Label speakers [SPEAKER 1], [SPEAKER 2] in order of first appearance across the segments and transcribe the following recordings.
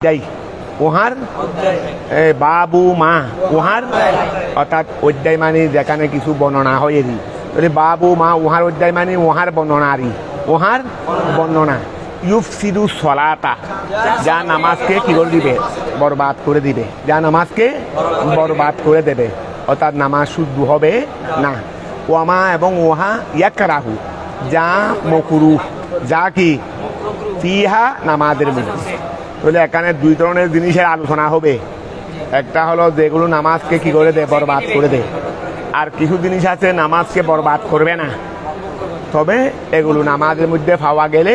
[SPEAKER 1] অধ্যায় উহার বাবু মা উহার অর্থাৎ অধ্যায় মানে যেখানে কিছু বর্ণনা হয় এরই তাহলে বাবু মা উহার অধ্যায় মানে উহার বর্ণনারই উহার বর্ণনা ইউফসিদু সলাতা যা নামাজকে কি করে দিবে বরবাদ করে দিবে যা নামাজকে বরবাদ করে দেবে অর্থাৎ নামাজ শুদ্ধ হবে না ওয়ামা এবং ওহা ইয়াকরাহু যা মকরু যা কি ফিহা নামাজের মধ্যে তাহলে এখানে দুই ধরনের জিনিসের আলোচনা হবে একটা হলো যেগুলো নামাজকে কি করে দেয় বরবাদ করে দেয় আর কিছু জিনিস আছে নামাজকে বরবাদ করবে না তবে এগুলো নামাজের মধ্যে পাওয়া গেলে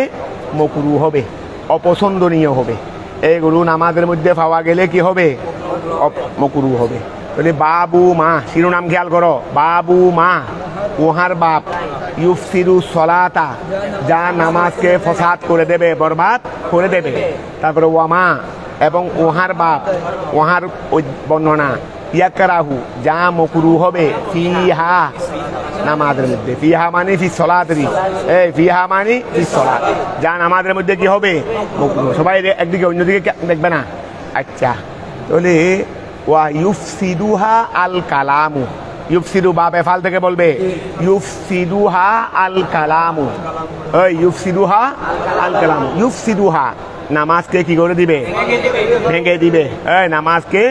[SPEAKER 1] মকরু হবে অপছন্দনীয় হবে এগুলো নামাজের মধ্যে পাওয়া গেলে কি হবে মকরু হবে তাহলে বাবু মা শিরোনাম খেয়াল করো বাবু মা উহার বাপ ইউফসিরু সলাতা যা নামাজকে ফসাদ করে দেবে বরবাদ করে দেবে তারপরে ওয়ামা এবং উহার বাপ উহার বর্ণনা ইয়াকরাহু যা মকরু হবে ফিহা নামাজের মধ্যে ফিহা মানে ফি সলাতরি ফিহা মানে ফি সলাত যা নামাজের মধ্যে কি হবে মকরু সবাই একদিকে অন্যদিকে দেখবে না আচ্ছা তাহলে ওয়া ইউফসিদুহা আল কালামু ইউফসিদু বা বেফাল থেকে বলবে ইউফসিদুহা আল কালামু ইউফসিদুহা আল কালামু ইউফসিদুহা নামাজকে কি করে দিবে ভেঙে দিবে নামাজকে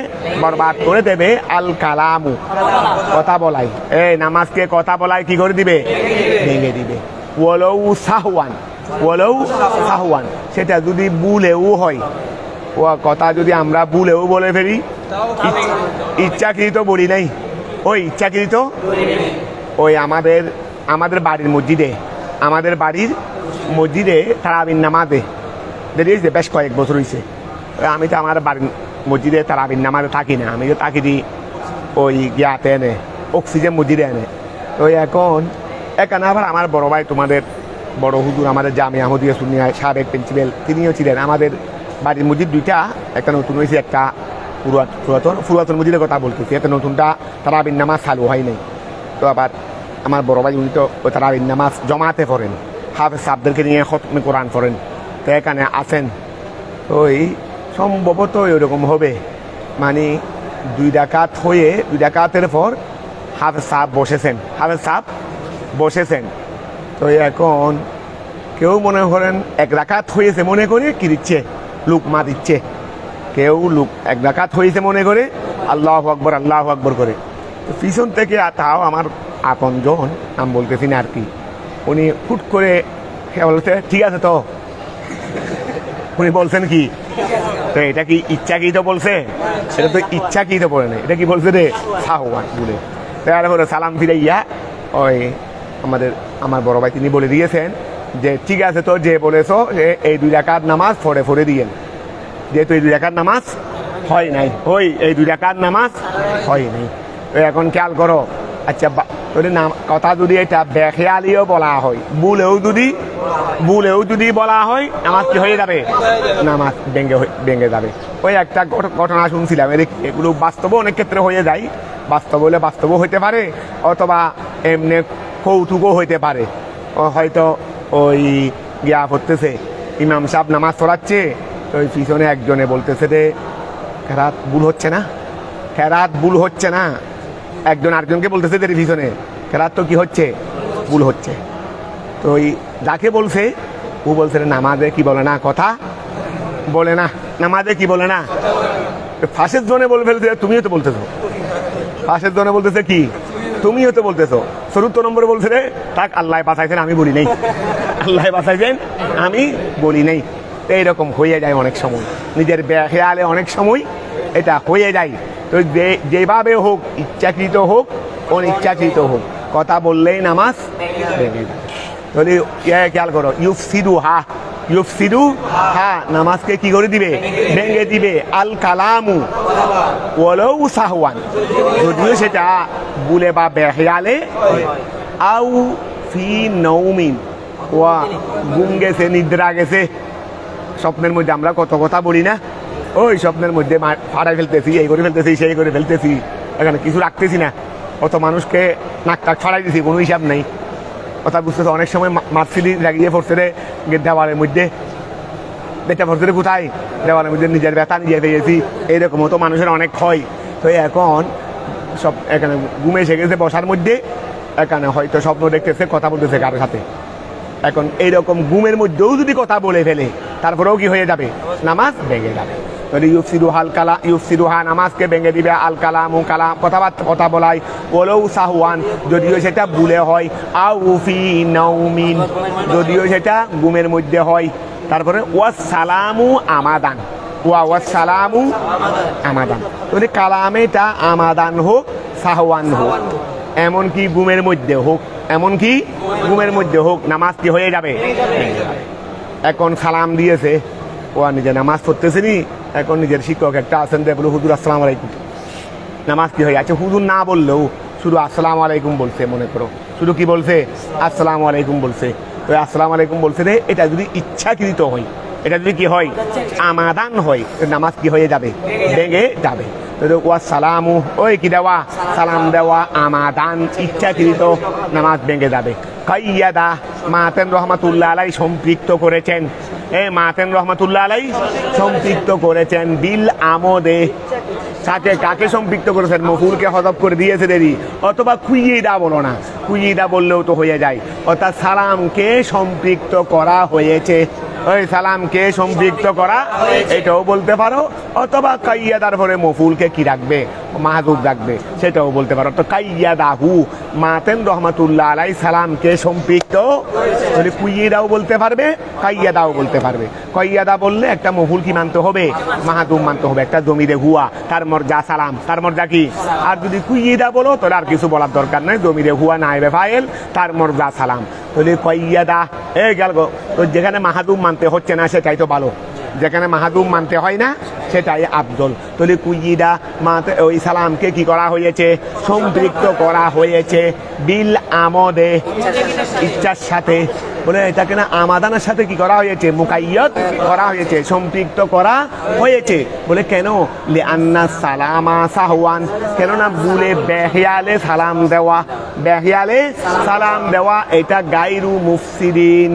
[SPEAKER 1] বরবাদ করে দেবে আল কালামু কথা বলাই নামাজকে কথা বলাই কি করে দিবে ভেঙে দিবে ওয়ালাউ সাহওয়ান সেটা যদি ভুলেও হয় ও কথা যদি আমরা ভুলেও বলে ফেলি ইচ্ছাকৃত বলি নাই ওই ইচ্ছাকৃত ওই আমাদের বাড়ির মসজিদে তারাবির নামাজে দেখেছে বেশ কয়েক বছর হয়েছে আমি তো আমার বাড়ির মসজিদে তারাবির নামাজে থাকি না আমি তো থাকি দিই ওই ইয়াতে এনে অক্সিজেন মসজিদে এনে তো এখন এখানে আবার আমার বড় ভাই তোমাদের বড় হুজুর আমাদের জামিয়া আহমদিয়া সুন্নিয়া সাবেক প্রিন্সিপাল তিনিও ছিলেন আমাদের বাড়ির মসজিদ দুইটা একটা নতুন হয়েছে একটা পুরাতন মসজিদের কথা বলতেছি একটা নতুনটা তারাবির নামাজ চালু হয় নাই তো আবার আমার বড় ভাই উনি তো ওই তারাবির নামাজ জমাতে পড়েন হাফেজ সাহেবদেরকে নিয়ে খতমে কোরআন পড়েন তো এখানে আসেন ওই সম্ভবত এরকম হবে মানে দুই ডাকাতের পর হাফেজ সাহেব বসেছেন তো এখন কেউ মনে করেন এক রাকাত হয়েছে মনে করে কি দিচ্ছে লুকমা দিচ্ছে কেউ এক রাকাত হয়েছে মনে করে আল্লাহু আকবার করে পিছন থেকে তাও আমার আপনজন নাম বলতেছি না আর কি উনি হুট করে বলতে ঠিক আছে তো উনি বলছেন কি তো এটা কি ইচ্ছাকৃত বলছে সেটা তো ইচ্ছাকৃত বলে না এটা কি বলছে রে সাহওয়ান বলে তারপরে সালাম ফিরাইয়া ওই আমার বড় ভাই তিনি বলে দিয়েছেন যে ঠিক আছে তো যে বলেছো এই দুই রাকাত নামাজ ফড়ে দিয়েন যেহেতু এই দুই রাকাত নামাজ হয় নাই এই দুই রাকাত নামাজ হয় নাই এখন খেয়াল করো আচ্ছা কথা যদি এটা বেখেয়ালিও বলা হয় ভুলেও যদি বলা হয় নামাজ কি হয়ে যাবে নামাজ ভেঙে যাবে ওই একটা ঘটনা শুনছিলাম এগুলো বাস্তবও অনেক ক্ষেত্রে হয়ে যায় বাস্তবও হইতে পারে অথবা এমনি কৌতুকও হইতে পারে হয়তো ওই গিয়া পড়তেছে ইমাম সাহেব নামাজ পড়াচ্ছে তো ওই পিছনে একজনে বলতেছে যে খেরাত ভুল হচ্ছে না একজন আরেকজনকে বলতেছে যে পিছনে খেরাত তো কি হচ্ছে ভুল হচ্ছে তো ওই যাকে বলছে ও বলছে নামাজে কি বলে না কথা বলে না নামাজে কি বলে না ফাঁসের জনে বলে ফেলছে তুমিও তো বলতেছো ফাঁসের জনে বলতেছে কি তুমিও তো বলতেছো 74 নম্বরে বলছে রে তাক আল্লাহ বাঁচাইছেন আমি বলি নাই এইরকম হয়ে যায় অনেক সময় নিজের বেখেয়ালে অনেক সময় এটা হয়ে যায় তো যেভাবে হোক ইচ্ছাকৃত হোক অনিচ্ছাকৃত হোক কথা বললেই নামাজ ভেঙে যায় তাহলে খেয়াল করো ইউফসিদু হা নামাজকে কি করে দিবে ভেঙে দিবে আল কালামু ওয়ালাউ সাহওয়ান যদিও সেটা ভুলে বা বেখেয়ালে আউ ফি নওমিন ওয়া ঘুম গেছে নিদ্রা গেছে স্বপ্নের মধ্যে আমরা কত কথা বলি না ওই স্বপ্নের মধ্যে ফাড়াই ফেলতেছি এই করে ফেলতেছি সেই করে ফেলতেছি এখানে কিছু রাখতেছি না অত মানুষকে নাক টাক ফাড়াই দিছি কোনো হিসাব নেই কথা বুঝতেছে অনেক সময় মার্সিডি লাগিয়ে পড়ছে রে দেওয়ালের মধ্যে বেটা ভরতে কোথায় দেওয়ালের মধ্যে নিজের ব্যথা নিজে পেয়েছি, এইরকমও তো মানুষের অনেক হয়। তো এখন সব এখানে ঘুমে এসে গেছে বসার মধ্যে, এখানে হয়তো স্বপ্ন দেখতেছে, কথা বলতেছে কারোর সাথে। এখন এইরকম ঘুমের মধ্যেও যদি কথা বলে ফেলে তারপরেও কি হয়ে যাবে? নামাজ ভেঙে যাবে। তাহলে ইউফসিরুহা নামাজকে ভেঙে দিবে। আল কালামু কালাম কথাবার্তা কথা বলাই, ওয়ালাউ সাহওয়ান যদিও সেটা ভুলে হয়, আউ ফি নাউমিন যদিও সেটা ঘুমের মধ্যে হয়। তারপরে ওয়াস সালামু আমাদান, ওয়াস সালামু আমাদান। তাহলে কালামেটা আমাদান হোক সাহওয়ান হোক, এমনকি ঘুমের মধ্যে হোক, এমনকি ঘুমের মধ্যে হোক, নামাজ কি হয়ে যাবে? এখন সালাম দিয়েছে, ও নিজে নামাজ পড়তেছে নি, এখন নিজের শিক্ষক একটা আছেন দেয় বলে হুজুর আসসালামু আলাইকুম, নামাজ কি হয়ে আছে? হুজুর না বললেও শুধু আসসালামু আলাইকুম বলছে, মনে করো শুধু কি বলছে? আসসালামু আলাইকুম বলছে। তো আসসালামু আলাইকুম বলছে রে, এটা যদি ইচ্ছাকৃত হয়, এটা যদি কি হয়? আমাদান হয়, নামাজ কি হয়ে যাবে? ভেঙে যাবে। ওয়া সালামু ওই কি দেওয়া? সালাম দেওয়া আমাদান ইচ্ছাকৃত, নামাজ ভেঙে যাবে। কাইয়াদা মাতেন রহমাতুল্লাহ আলাই সম্পৃক্ত করেছেন, মাতেন রহমাতুল্লাহ আলাই সম্পৃক্ত করেছেন বিল আমদে, কাকে সম্পৃক্ত করেছেন? মফুলকে হযফ করে দিয়েছে দেরি, অথবা কুইয়িদা বলো না, কুইয়িদা বললেও তো হয়ে যায়। অর্থাৎ সালামকে সম্পৃক্ত করা হয়েছে, ওই সালামকে সম্পৃক্ত করা এটাও বলতে পারো, অথবা কাইয়াদার পরে মফুলকে কি রাখবে? মাহজুব রাখবে, সেটাও বলতে পারো। তো কাইয়াদাহু মাতেন রহমাতুল্লাহ আলাই সালামকে সম্পৃক্ত, তাহলে কুইয়িদাও বলতে পারবে, কাইয়াদাও বলতে পারবে। কাইয়াদা বললে একটা মফুল কি মানতে হবে? মাহজুব মানতে হবে, একটা জমিরে হুয়া, তার মর্যা সালাম, তার মর্যা কি? আর যদি কুইয়িদা বলো তাহলে আর কিছু বলার দরকার নাই, জমিরে হুয়া নাইবে ফাইল, তার মর্যা সালাম। তাহলে কাইয়াদা গেল গো। তো যেখানে মাহাদুম মানতে হচ্ছে না সেটাই তো ভালো, যেখানে মাহাদুম মানতে হয় না সেটাই আফজল। তাহলে কুইয়িদা মাতে ওই সালামকে কি করা হয়েছে? সম্পৃক্ত করা হয়েছে বিল আমদে, ইচ্ছার সাথে। বলে এটাকে না আমাদানের সাথে কি করা হয়েছে? মুকাইয়দ করা হয়েছে, সম্পৃক্ত করা হয়েছে। বলে কেন? লিআন্না সালামা সাহওয়ান, কেননা ভুলে বেহিয়ালে সালাম দেওয়া, বেহিয়ালে সালাম দেওয়া এটা গায়রু মুফসিদিন,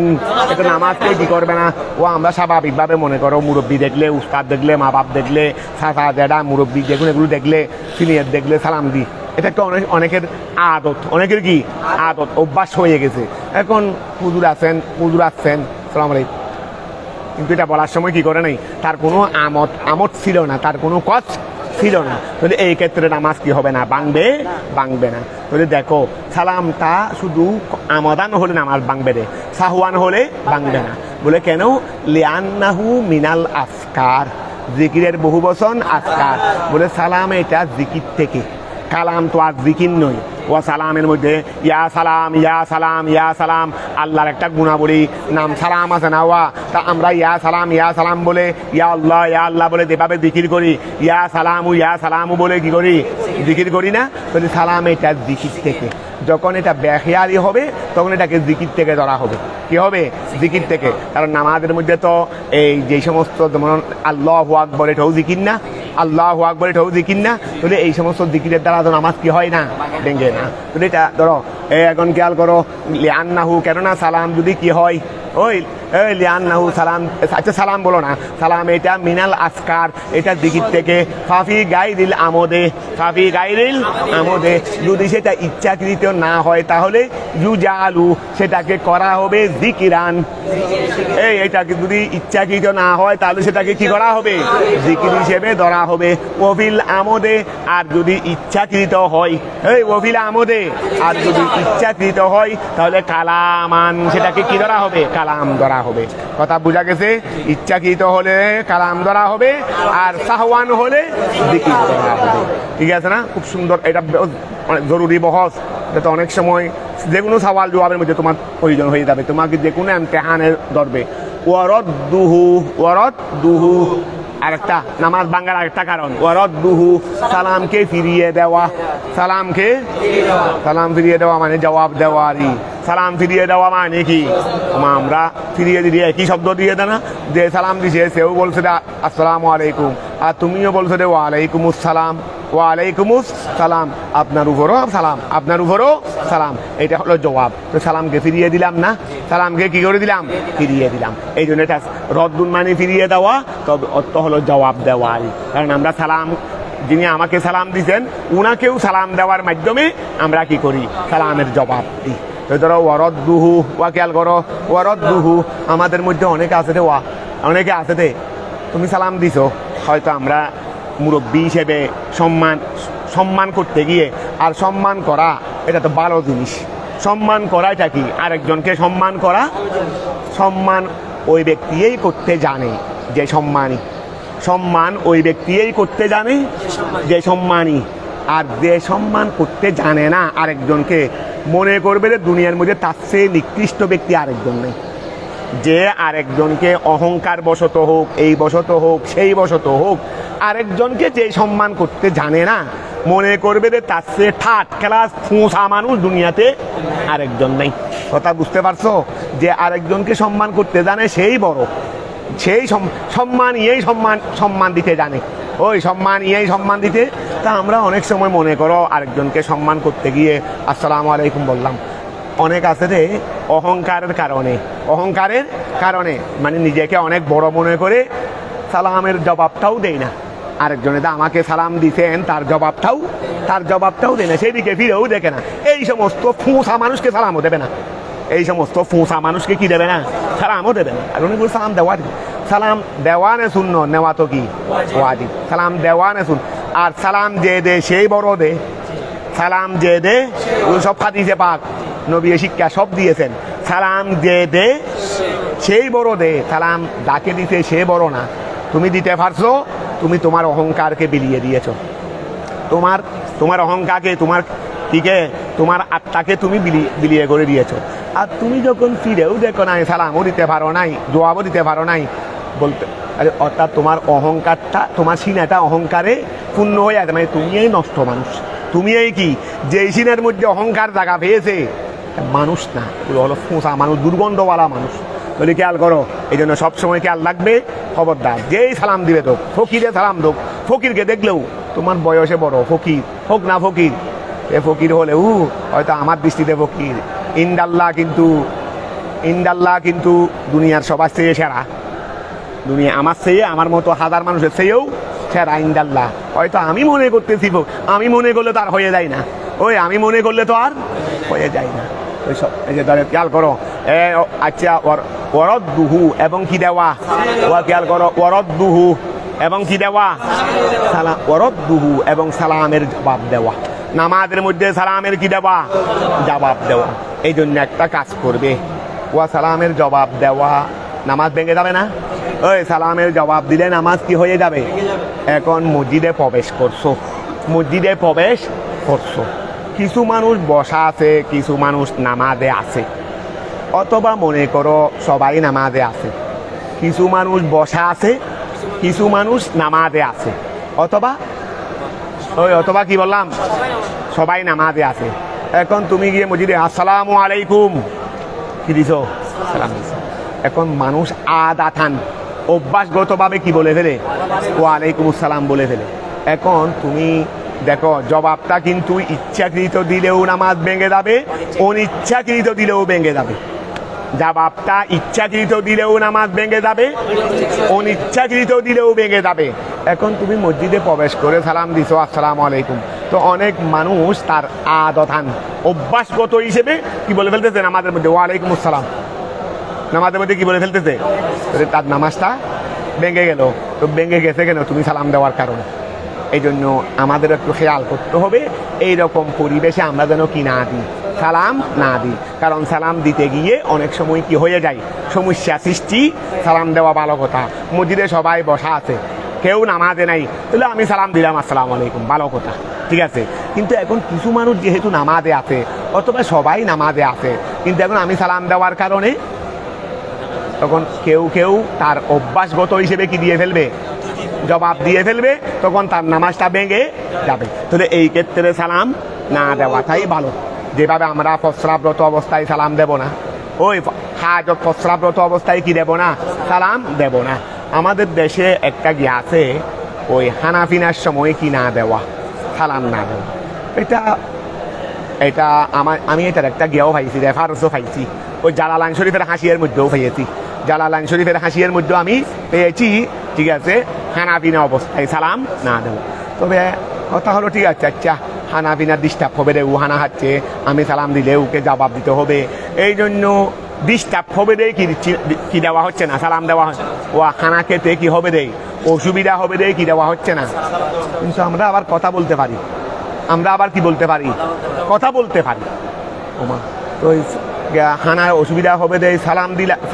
[SPEAKER 1] এটা নামাজকে কি করবে না। ও আমরা স্বাভাবিকভাবে মনে করো মুরব্বী দেখলে, উস্তাদ দেখলে, মা বাপ দেখলে, চাচা জ্যাঠা মুরব্বী যেগুলো এগুলো দেখলে, সিনিয়র দেখলে সালাম দিই, এটা একটা অনেকের আদত, অনেকের কি আদত, অভ্যাস হয়ে গেছে। এখন হুজুর আসছেন সালাম আলাইকুম, কিন্তু এটা বলার সময় কি করে নাই, তার কোনো আমত ছিল না, তার কোনো কষ্ট ছিল না। তাহলে এই ক্ষেত্রে নামাজ কি হবে না? ভাঙবে না। তাহলে দেখো সালামটা শুধু আমাদান হলে নামাজ ভাঙবে রে, সাহওয়ান হলে ভাঙবে না। বলে কেন? লিআন্নাহু মিনাল আফকার, জিকিরের বহু বচন আজকার। বলে সালাম এটা জিকির থেকে, কালাম তো আর জিকির নয়। ও সালামের মধ্যে ইয়া সালাম ইয়া সালাম ইয়া সালাম, আল্লাহর একটা গুণাবলী নাম সালাম আছে না? ওয়া তা আমরা ইয়া সালাম বলে, ইয়া আল্লাহ বলে যেভাবে জিকির করি, ইয়া সালামু বলে কি করি? জিকির করি না? বলে সালাম এটা জিকির থেকে, যখন এটা বেখিয়ালি হবে তখন এটাকে জিকির থেকে ধরা হবে। কি হবে? জিকির থেকে। কারণ নামাজের মধ্যে তো এই যে সমস্ত, যেমন আল্লাহু আকবার এটাও জিকির না, আল্লাহু আকবার এটাও জিকির না। তাহলে এই সমস্ত জিকিরের দ্বারা তো নামাজ কি হয় না? ভেঙে না। তাহলে এটা ধরো এখন খেয়াল করো, লিআন্নাহু, কেননা সালাম যদি কি হয়, ওই লিআন্নাহু সালাম, আচ্ছা সালাম বলো না, সালাম এটা মিনাল আসকার, এটা জিকির থেকে। ফাফি গাইরিল আমদে, যদি সেটা ইচ্ছাকৃত না হয় তাহলে ইউজালু, সেটাকে করা হবে জিকিরান। এটাকে যদি ইচ্ছাকৃত না হয় তাহলে সেটাকে কি করা হবে? জিকির হিসেবে ধরা হবে। ওফিল আমদে, আর যদি ইচ্ছাকৃত হয়, ওফিল আমদে, আর যদি ইচ্ছাকৃত হয় তাহলে কালামান, সেটাকে কি ধরা হবে? কালাম ধরা হবে। কথা বোঝা গেছে? ইচ্ছাকৃত হলে কালাম ধরা হবে, আর সাহওয়ান হলে জিকির ধরা হবে। ঠিক আছে না? খুব সুন্দর, এটা জরুরি বহস। এটা অনেক সময় যে কোনো সওয়াল জবাবের মধ্যে তোমার প্রয়োজন হয়ে যাবে, তোমাকে যে কোনো ইমতিহানের ধরবে। ওয়ারদ্দুহু আরেকটা নামাজ ভাঙার আরেকটা কারণ, ওয়ারদ্দুহু সালামকে ফিরিয়ে দেওয়া, সালাম ফিরিয়ে দেওয়া মানে জবাব দেওয়ারই। সালাম ফিরিয়ে দেওয়া মানে কি? আমরা ফিরিয়ে দিয়ে একই শব্দ দিয়ে দেয় না, যে সালাম দিছে সেও বলছে আসসালামু আলাইকুম, আর তুমিও বলছো যে ওয়ালাইকুমুস সালাম, ওয়ালাইকুমুস সালাম, আপনার উপরও সালাম, আপনার উপরও সালাম। এটা হলো জবাব। তো সালামকে ফিরিয়ে দিলাম না? সালামকে কি করে দিলাম? ফিরিয়ে দিলাম। এই জন্য এটা রদ্দুন মানে ফিরিয়ে দেওয়া, তবে অর্থ হলো জবাব দেওয়াই। কারণ আমরা সালাম, যিনি আমাকে সালাম দিয়েছেন উনাকেও সালাম দেওয়ার মাধ্যমে আমরা কি করি? সালামের জবাব দিই। তো ধরো ওয়ারদ্দুহু, ওয়া খেয়াল করো, ওয়ারদ্দুহু। আমাদের মধ্যে অনেকে আছে রে, অনেকে আছে রে, তুমি সালাম দিছো, হয়তো আমরা মুরব্বী হিসেবে সম্মান করতে গিয়ে, আর সম্মান করা এটা তো ভালো জিনিস। সম্মান করা এটা কি? আরেকজনকে সম্মান করা। সম্মান ওই ব্যক্তিই করতে জানে যে সম্মানী। সম্মান ওই ব্যক্তিই করতে জানে যে সম্মানী। আর যে সম্মান করতে জানে না আরেকজনকে, মনে করবে যে দুনিয়ার মধ্যে তার চেয়ে নিকৃষ্ট ব্যক্তি আরেকজন নেই। যে আরেকজনকে অহংকার বশত হোক, এই বশত হোক, সেই বশত হোক, আরেকজনকে যে সম্মান করতে জানে না, মনে করবে যে তার চেয়ে থার্ড ক্লাস ফুঁসা মানুষ দুনিয়াতে আরেকজন নেই। কথা বুঝতে পারছো? যে আরেকজনকে সম্মান করতে জানে সেই বড়, সেই সম্মান ইয়েই সম্মান দিতে জানে, ওই সম্মান ইয়েই সম্মান দিতে। তা আমরা অনেক সময় মনে করো আরেকজনকে সম্মান করতে গিয়ে আসসালামু আলাইকুম বললাম। অনেক আছে রে অহংকারের কারণে মানে নিজেকে অনেক বড় মনে করে সালামের জবাবটাও দেয় না। আরেকজনে তো আমাকে সালাম দিছেন, তার জবাবটাও দেয় না, সেদিকে ফিরেও দেখে না। এই সমস্ত ফুঁসা মানুষকে সালামও দেবে না। এই সমস্ত ফুঁসা মানুষকে কি দেবে না? সালামও দেবে না। আর উনি বলে সালাম দেওয়া, সালাম দেওয়া নে শূন্য, নেওয়া তো কি ওয়াজিব। সালাম দেওয়া নে শুন। আর সালাম যে দে সেই বড় দে, সালাম যে দে, সব হাদিসে পাক নবী শিক্ষা সব দিয়েছেন। সালাম যে দে সেই বড় দে, সালাম যাকে দিতে সে বড় না। তুমি দিতে পারছো, তুমি তোমার অহংকারকে বিলিয়ে দিয়েছো। তোমার অহংকারকে, তোমার আত্মাকে তুমি বিলিয়ে করে দিয়েছো। আর তুমি যখন ফিরেও দেখো নাই, সালামও দিতে পারো নাই, জবাবও দিতে পারো নাই বলতে, অর্থাৎ তোমার অহংকারটা, তোমার সিনাটা অহংকারে পূর্ণ হয়ে আছে। মানে তুমি এই নষ্ট মানুষ, তুমি এই কি যে সিনার মধ্যে অহংকার জায়গা পেয়েছে, মানুষ না, ওগুলো হলো ফোঁসা মানুষ, দুর্গন্ধওয়ালা মানুষ। বলি খেয়াল করো, এই জন্য সবসময় খেয়াল রাখবে, খবরদার যেই সালাম দিবে তো ফকিরে সালাম দো। ফকিরকে দেখলেও তোমার বয়সে বড়, ফকির হোক না ফকির, এ ফকির হলেও হয়তো আমার দৃষ্টিতে ফকির, ইন্দাল্লাহ কিন্তু দুনিয়ার সবার চেয়ে সেরা। দুনিয়া আমার চেয়ে, আমার মতো হাজার মানুষের চেয়েও সেরা ইন্দাল্লাহ। হয়তো আমি মনে করতেছি, আমি মনে করলে তো আর হয়ে যায় না, ওই আমি মনে করলে তো আর হয়ে যায় না। ওই সব এই যে ধরে খেয়াল করো, আচ্ছা ওয়ারদ্দুহু এবং কি দেওয়া, খেয়াল করো ওয়ারদ্দুহু এবং কি দেওয়া, সালাম, ওয়ারদ্দুহু এবং সালামের জবাব দেওয়া। নামাজের মধ্যে সালামের কি দেওয়া? জবাব দেওয়া। এই জন্য একটা কাজ করবে, ওয়া সালামের জবাব দেওয়া, নামাজ ভেঙে যাবে না। ওই সালামের জবাব দিলে নামাজ কি হয়ে যাবে? এখন মসজিদে প্রবেশ করছো, কিছু মানুষ বসা আছে, কিছু মানুষ নামাজে আছে, অথবা মনে করো সবাই নামাজে আছে, কিছু মানুষ বসা আছে, কিছু মানুষ নামাজে আছে, অথবা কি বললাম, সবাই নামাজে আছে। এখন তুমি গিয়ে মসজিদে আসসালামু আলাইকুম কি দিছো? সালাম দিছো। এখন মানুষ আদাতান অভ্যাসগতভাবে কি বলে ফেলে? ওয়ালাইকুম আসসালাম বলে ফেলে। এখন তুমি দেখো জবাবটা কিন্তু ইচ্ছাকৃত দিলেও নামাজ ভেঙে যাবে, অনিচ্ছাকৃত দিলেও ভেঙে যাবে। জবাবটা ইচ্ছাকৃত দিলেও নামাজ ভেঙে যাবে, অনিচ্ছাকৃত দিলেও ভেঙে যাবে। এখন তুমি মসজিদে প্রবেশ করে সালাম দিছো আসসালামু আলাইকুম, তো অনেক মানুষ তার আদতান অভ্যাসগত হিসেবে কি বলে ফেলতেছে নামাজের মধ্যে ওয়ালাইকুম আসসালাম, নামাজের মধ্যে কি বলে ফেলতেছে, তার নামাজটা ভেঙে গেল। তো ভেঙে গেছে কেন? তুমি সালাম দেওয়ার কারণে। এই জন্য আমাদের একটু খেয়াল করতে হবে, এইরকম পরিবেশে আমরা যেন কি না দিই, সালাম না দিই। কারণ সালাম দিতে গিয়ে অনেক সময় কি হয়ে যায়, সমস্যা সৃষ্টি। সালাম দেওয়া ভালো কথা, মসজিদে সবাই বসা আছে, কেউ নামাজে নাই, তাহলে আমি সালাম দিলাম আসসালামু আলাইকুম, ভালো কথা, ঠিক আছে। কিন্তু এখন কিছু মানুষ যেহেতু নামাজে আছে, অথবা সবাই নামাজে আছে, কিন্তু এখন আমি সালাম দেওয়ার কারণে তখন কেউ তার অভ্যাসগত হিসেবে কি দিয়ে ফেলবে, জবাব দিয়ে ফেলবে, তখন তার নামাজটা ভেঙে যাবে। তাহলে এই ক্ষেত্রে সালাম না দেওয়াটাই ভালো। যেভাবে আমরা প্রস্রাবরত অবস্থায় সালাম দেব না, ওই হাজত প্রস্রাবরত অবস্থায় কি দেব না, সালাম দেব না। আমাদের দেশে একটা গিয়ে আছে, ওই হানাফিনার সময় কি না দেওয়া, সালাম না দেওয়া। এটা এটা আমি এটার একটা গিয়েও পাইছি, রেফারেন্সও পাইছি, ওই জালালান শরীফের হাসিয়ার মধ্যেও পেয়েছি। জালালান শরীফের হাসিয়ার মধ্যেও আমি পেয়েছি, ঠিক আছে, হানাফিনা অবস্থায় সালাম না দেওয়া। তবে কথা হলো ঠিক আছে, আচ্ছা হানাফিনার ডিস্টার্ব হবে রে, ও হানা হাচ্ছে, আমি সালাম দিলে ওকে জবাব দিতে হবে, এই জন্য ডিস্টার্ব হবে রে কি দেওয়া হচ্ছে না, সালাম দেওয়া হচ্ছে। ও খানা খেতে কি হবে রে, অসুবিধা হবে রে কি দেওয়া হচ্ছে না। কিন্তু আমরা আবার কথা বলতে পারি, আমরা আবার কি বলতে পারি, কথা বলতে পারি। ওমা তো হানার অসুবিধা হবে রে,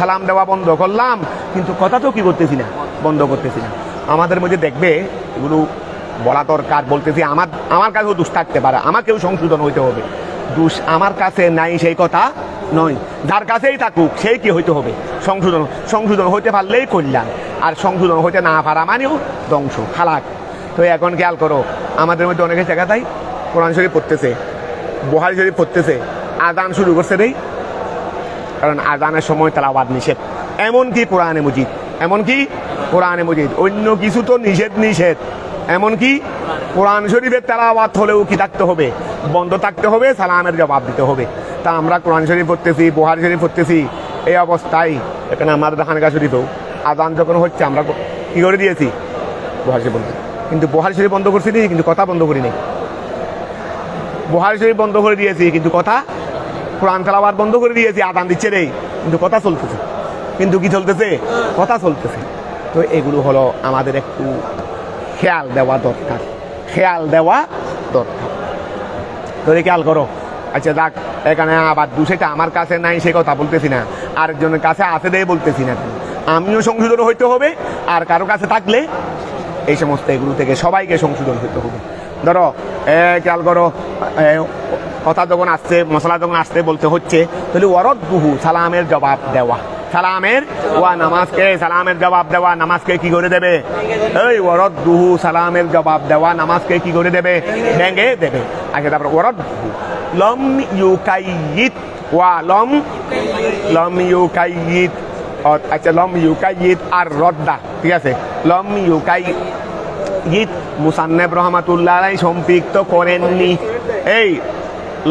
[SPEAKER 1] সালাম দেওয়া বন্ধ করলাম, কিন্তু কথা তো কি করতেছি না, বন্ধ করতেছি না। আমাদের মধ্যে দেখবে এগুলো বলা দরকার, বলতেছি আমার কাছেও দোষ থাকতে পারে, আমাকেও সংশোধন হইতে হবে। দোষ আমার কাছে নাই সেই কথা নয়, যার কাছেই থাকুক সেই কি হইতে হবে, সংশোধন হইতে পারলেই কল্যাণ, আর সংশোধন হইতে না পারা মানেও ধ্বংস, খালাক। তো এখন খেয়াল করো, আমাদের মধ্যে অনেকে জায়গা তাই কোরআন শরীফ পড়তেছে, বুখারী শরীফ পড়তেছে, আযান শুরু করছে রে, কারণ আযানের সময় তেলাওয়াত নিষেধ, এমনকি কোরআনে মজিদ, এমনকি কোরআনে মজিদ, অন্য কিছু তো নিষেধ, এমনকি কোরআন শরীফের তেলাওয়াত হলেও কি থাকতে হবে, বন্ধ থাকতে হবে, সালামের জবাব দিতে হবে। তা আমরা কোরআন শরীফ পড়তেছি, বুখারী শরীফ পড়তেছি, এই অবস্থায় এখানে আমাদের খানকা শরীফেও আযান যখন হচ্ছে আমরা কি করে দিয়েছি, বুখারী শরীফ বন্ধ। কিন্তু বুখারী শরীফ বন্ধ করছি, কিন্তু কথা বন্ধ করি নাই। বুখারী শরীফ বন্ধ করে দিয়েছি, কিন্তু কথা, কোরআন তেলাওয়াত বন্ধ করে দিয়েছি, আযান দিচ্ছে রে, কিন্তু কথা চলতেছে, কিন্তু কি চলতেছে, কথা চলতেছে। তো এগুলো হলো আমাদের একটু খেয়াল দেওয়া দরকার, খেয়াল দেওয়া দরকার। তো খেয়াল করো, আচ্ছা যাক, এখানে আবার সেটা আমার কাছে নাই সে কথা বলতেছি না, আরেকজনের কাছে আছে দেয় বলতেছি না, আমিও সংশোধন হইতে হবে, আর কারো কাছে থাকলে এই সমস্ত এগুলো থেকে সবাইকে সংশোধন হইতে হবে। ধরো খেয়াল করো, কথা যখন আসছে, মশলা যখন আসছে বলতে হচ্ছে, তাহলে ওয়ারদ্দুহু, সালামের জবাব দেওয়া, সালামের ওয়া নামাজকে, সালামের জবাব দেওয়া নামাজকে কি করে দেবে, এই ওয়ারদ্দুহু, সালামের জবাব দেওয়া নামাজকে কি করে দেবে, ভেঙে দেবে। আচ্ছা তারপর ওয়ারদ্দুহু, লম ইউকাইয়িদ, ওয়া লম ইউকাইয়িদ, আচ্ছা লম ইউকাইয়িদ আর রদ্দা, ঠিক আছে, লম ইউকাইয়িদ মুসান্নেফ রহমাতুল্লাহ আলাইহি সম্পৃক্ত করেননি, এই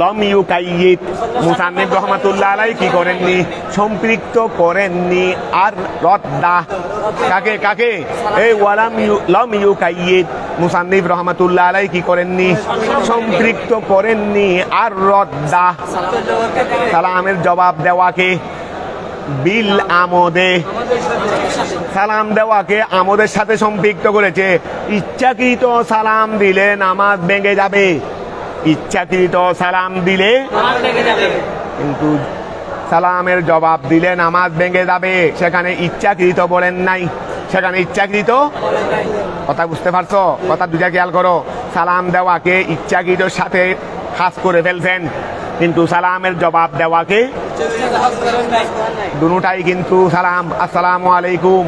[SPEAKER 1] লম ইউকাইয়িদ মুসান্নিফ রহমাতুল্লাহ আলাইহি কি করেননি, সম্পৃক্ত করেননি, আর রদ্দা কাকে এই লম ইউকাইয়িদ মুসান্নিফ রহমাতুল্লাহ আলাইহি কি করেননি, সম্পৃক্ত করেননি, আর রদ্দা, সালামের জবাব দেওয়াকে, বিল আমদে, সালাম দেওয়াকে আমদের সাথে সম্পৃক্ত করেছে। ইচ্ছাকৃত সালাম দিলে নামাজ ভেঙে যাবে, ইচ্ছাকৃত সালাম দিলে, কিন্তু সালামের জবাব দিলে নামাজ ভেঙে যাবে, সেখানে ইচ্ছাকৃত বলেন নাই, সেখানে ইচ্ছাকৃত, কথা বুঝতে পারছো, কথা দুটা খেয়াল করো, সালাম দেওয়াকে ইচ্ছাকৃতর সাথে খাস করে ফেলছেন, কিন্তু সালামের জবাব দেওয়াকে দুটাই কিন্তু সালাম, আসসালামু আলাইকুম,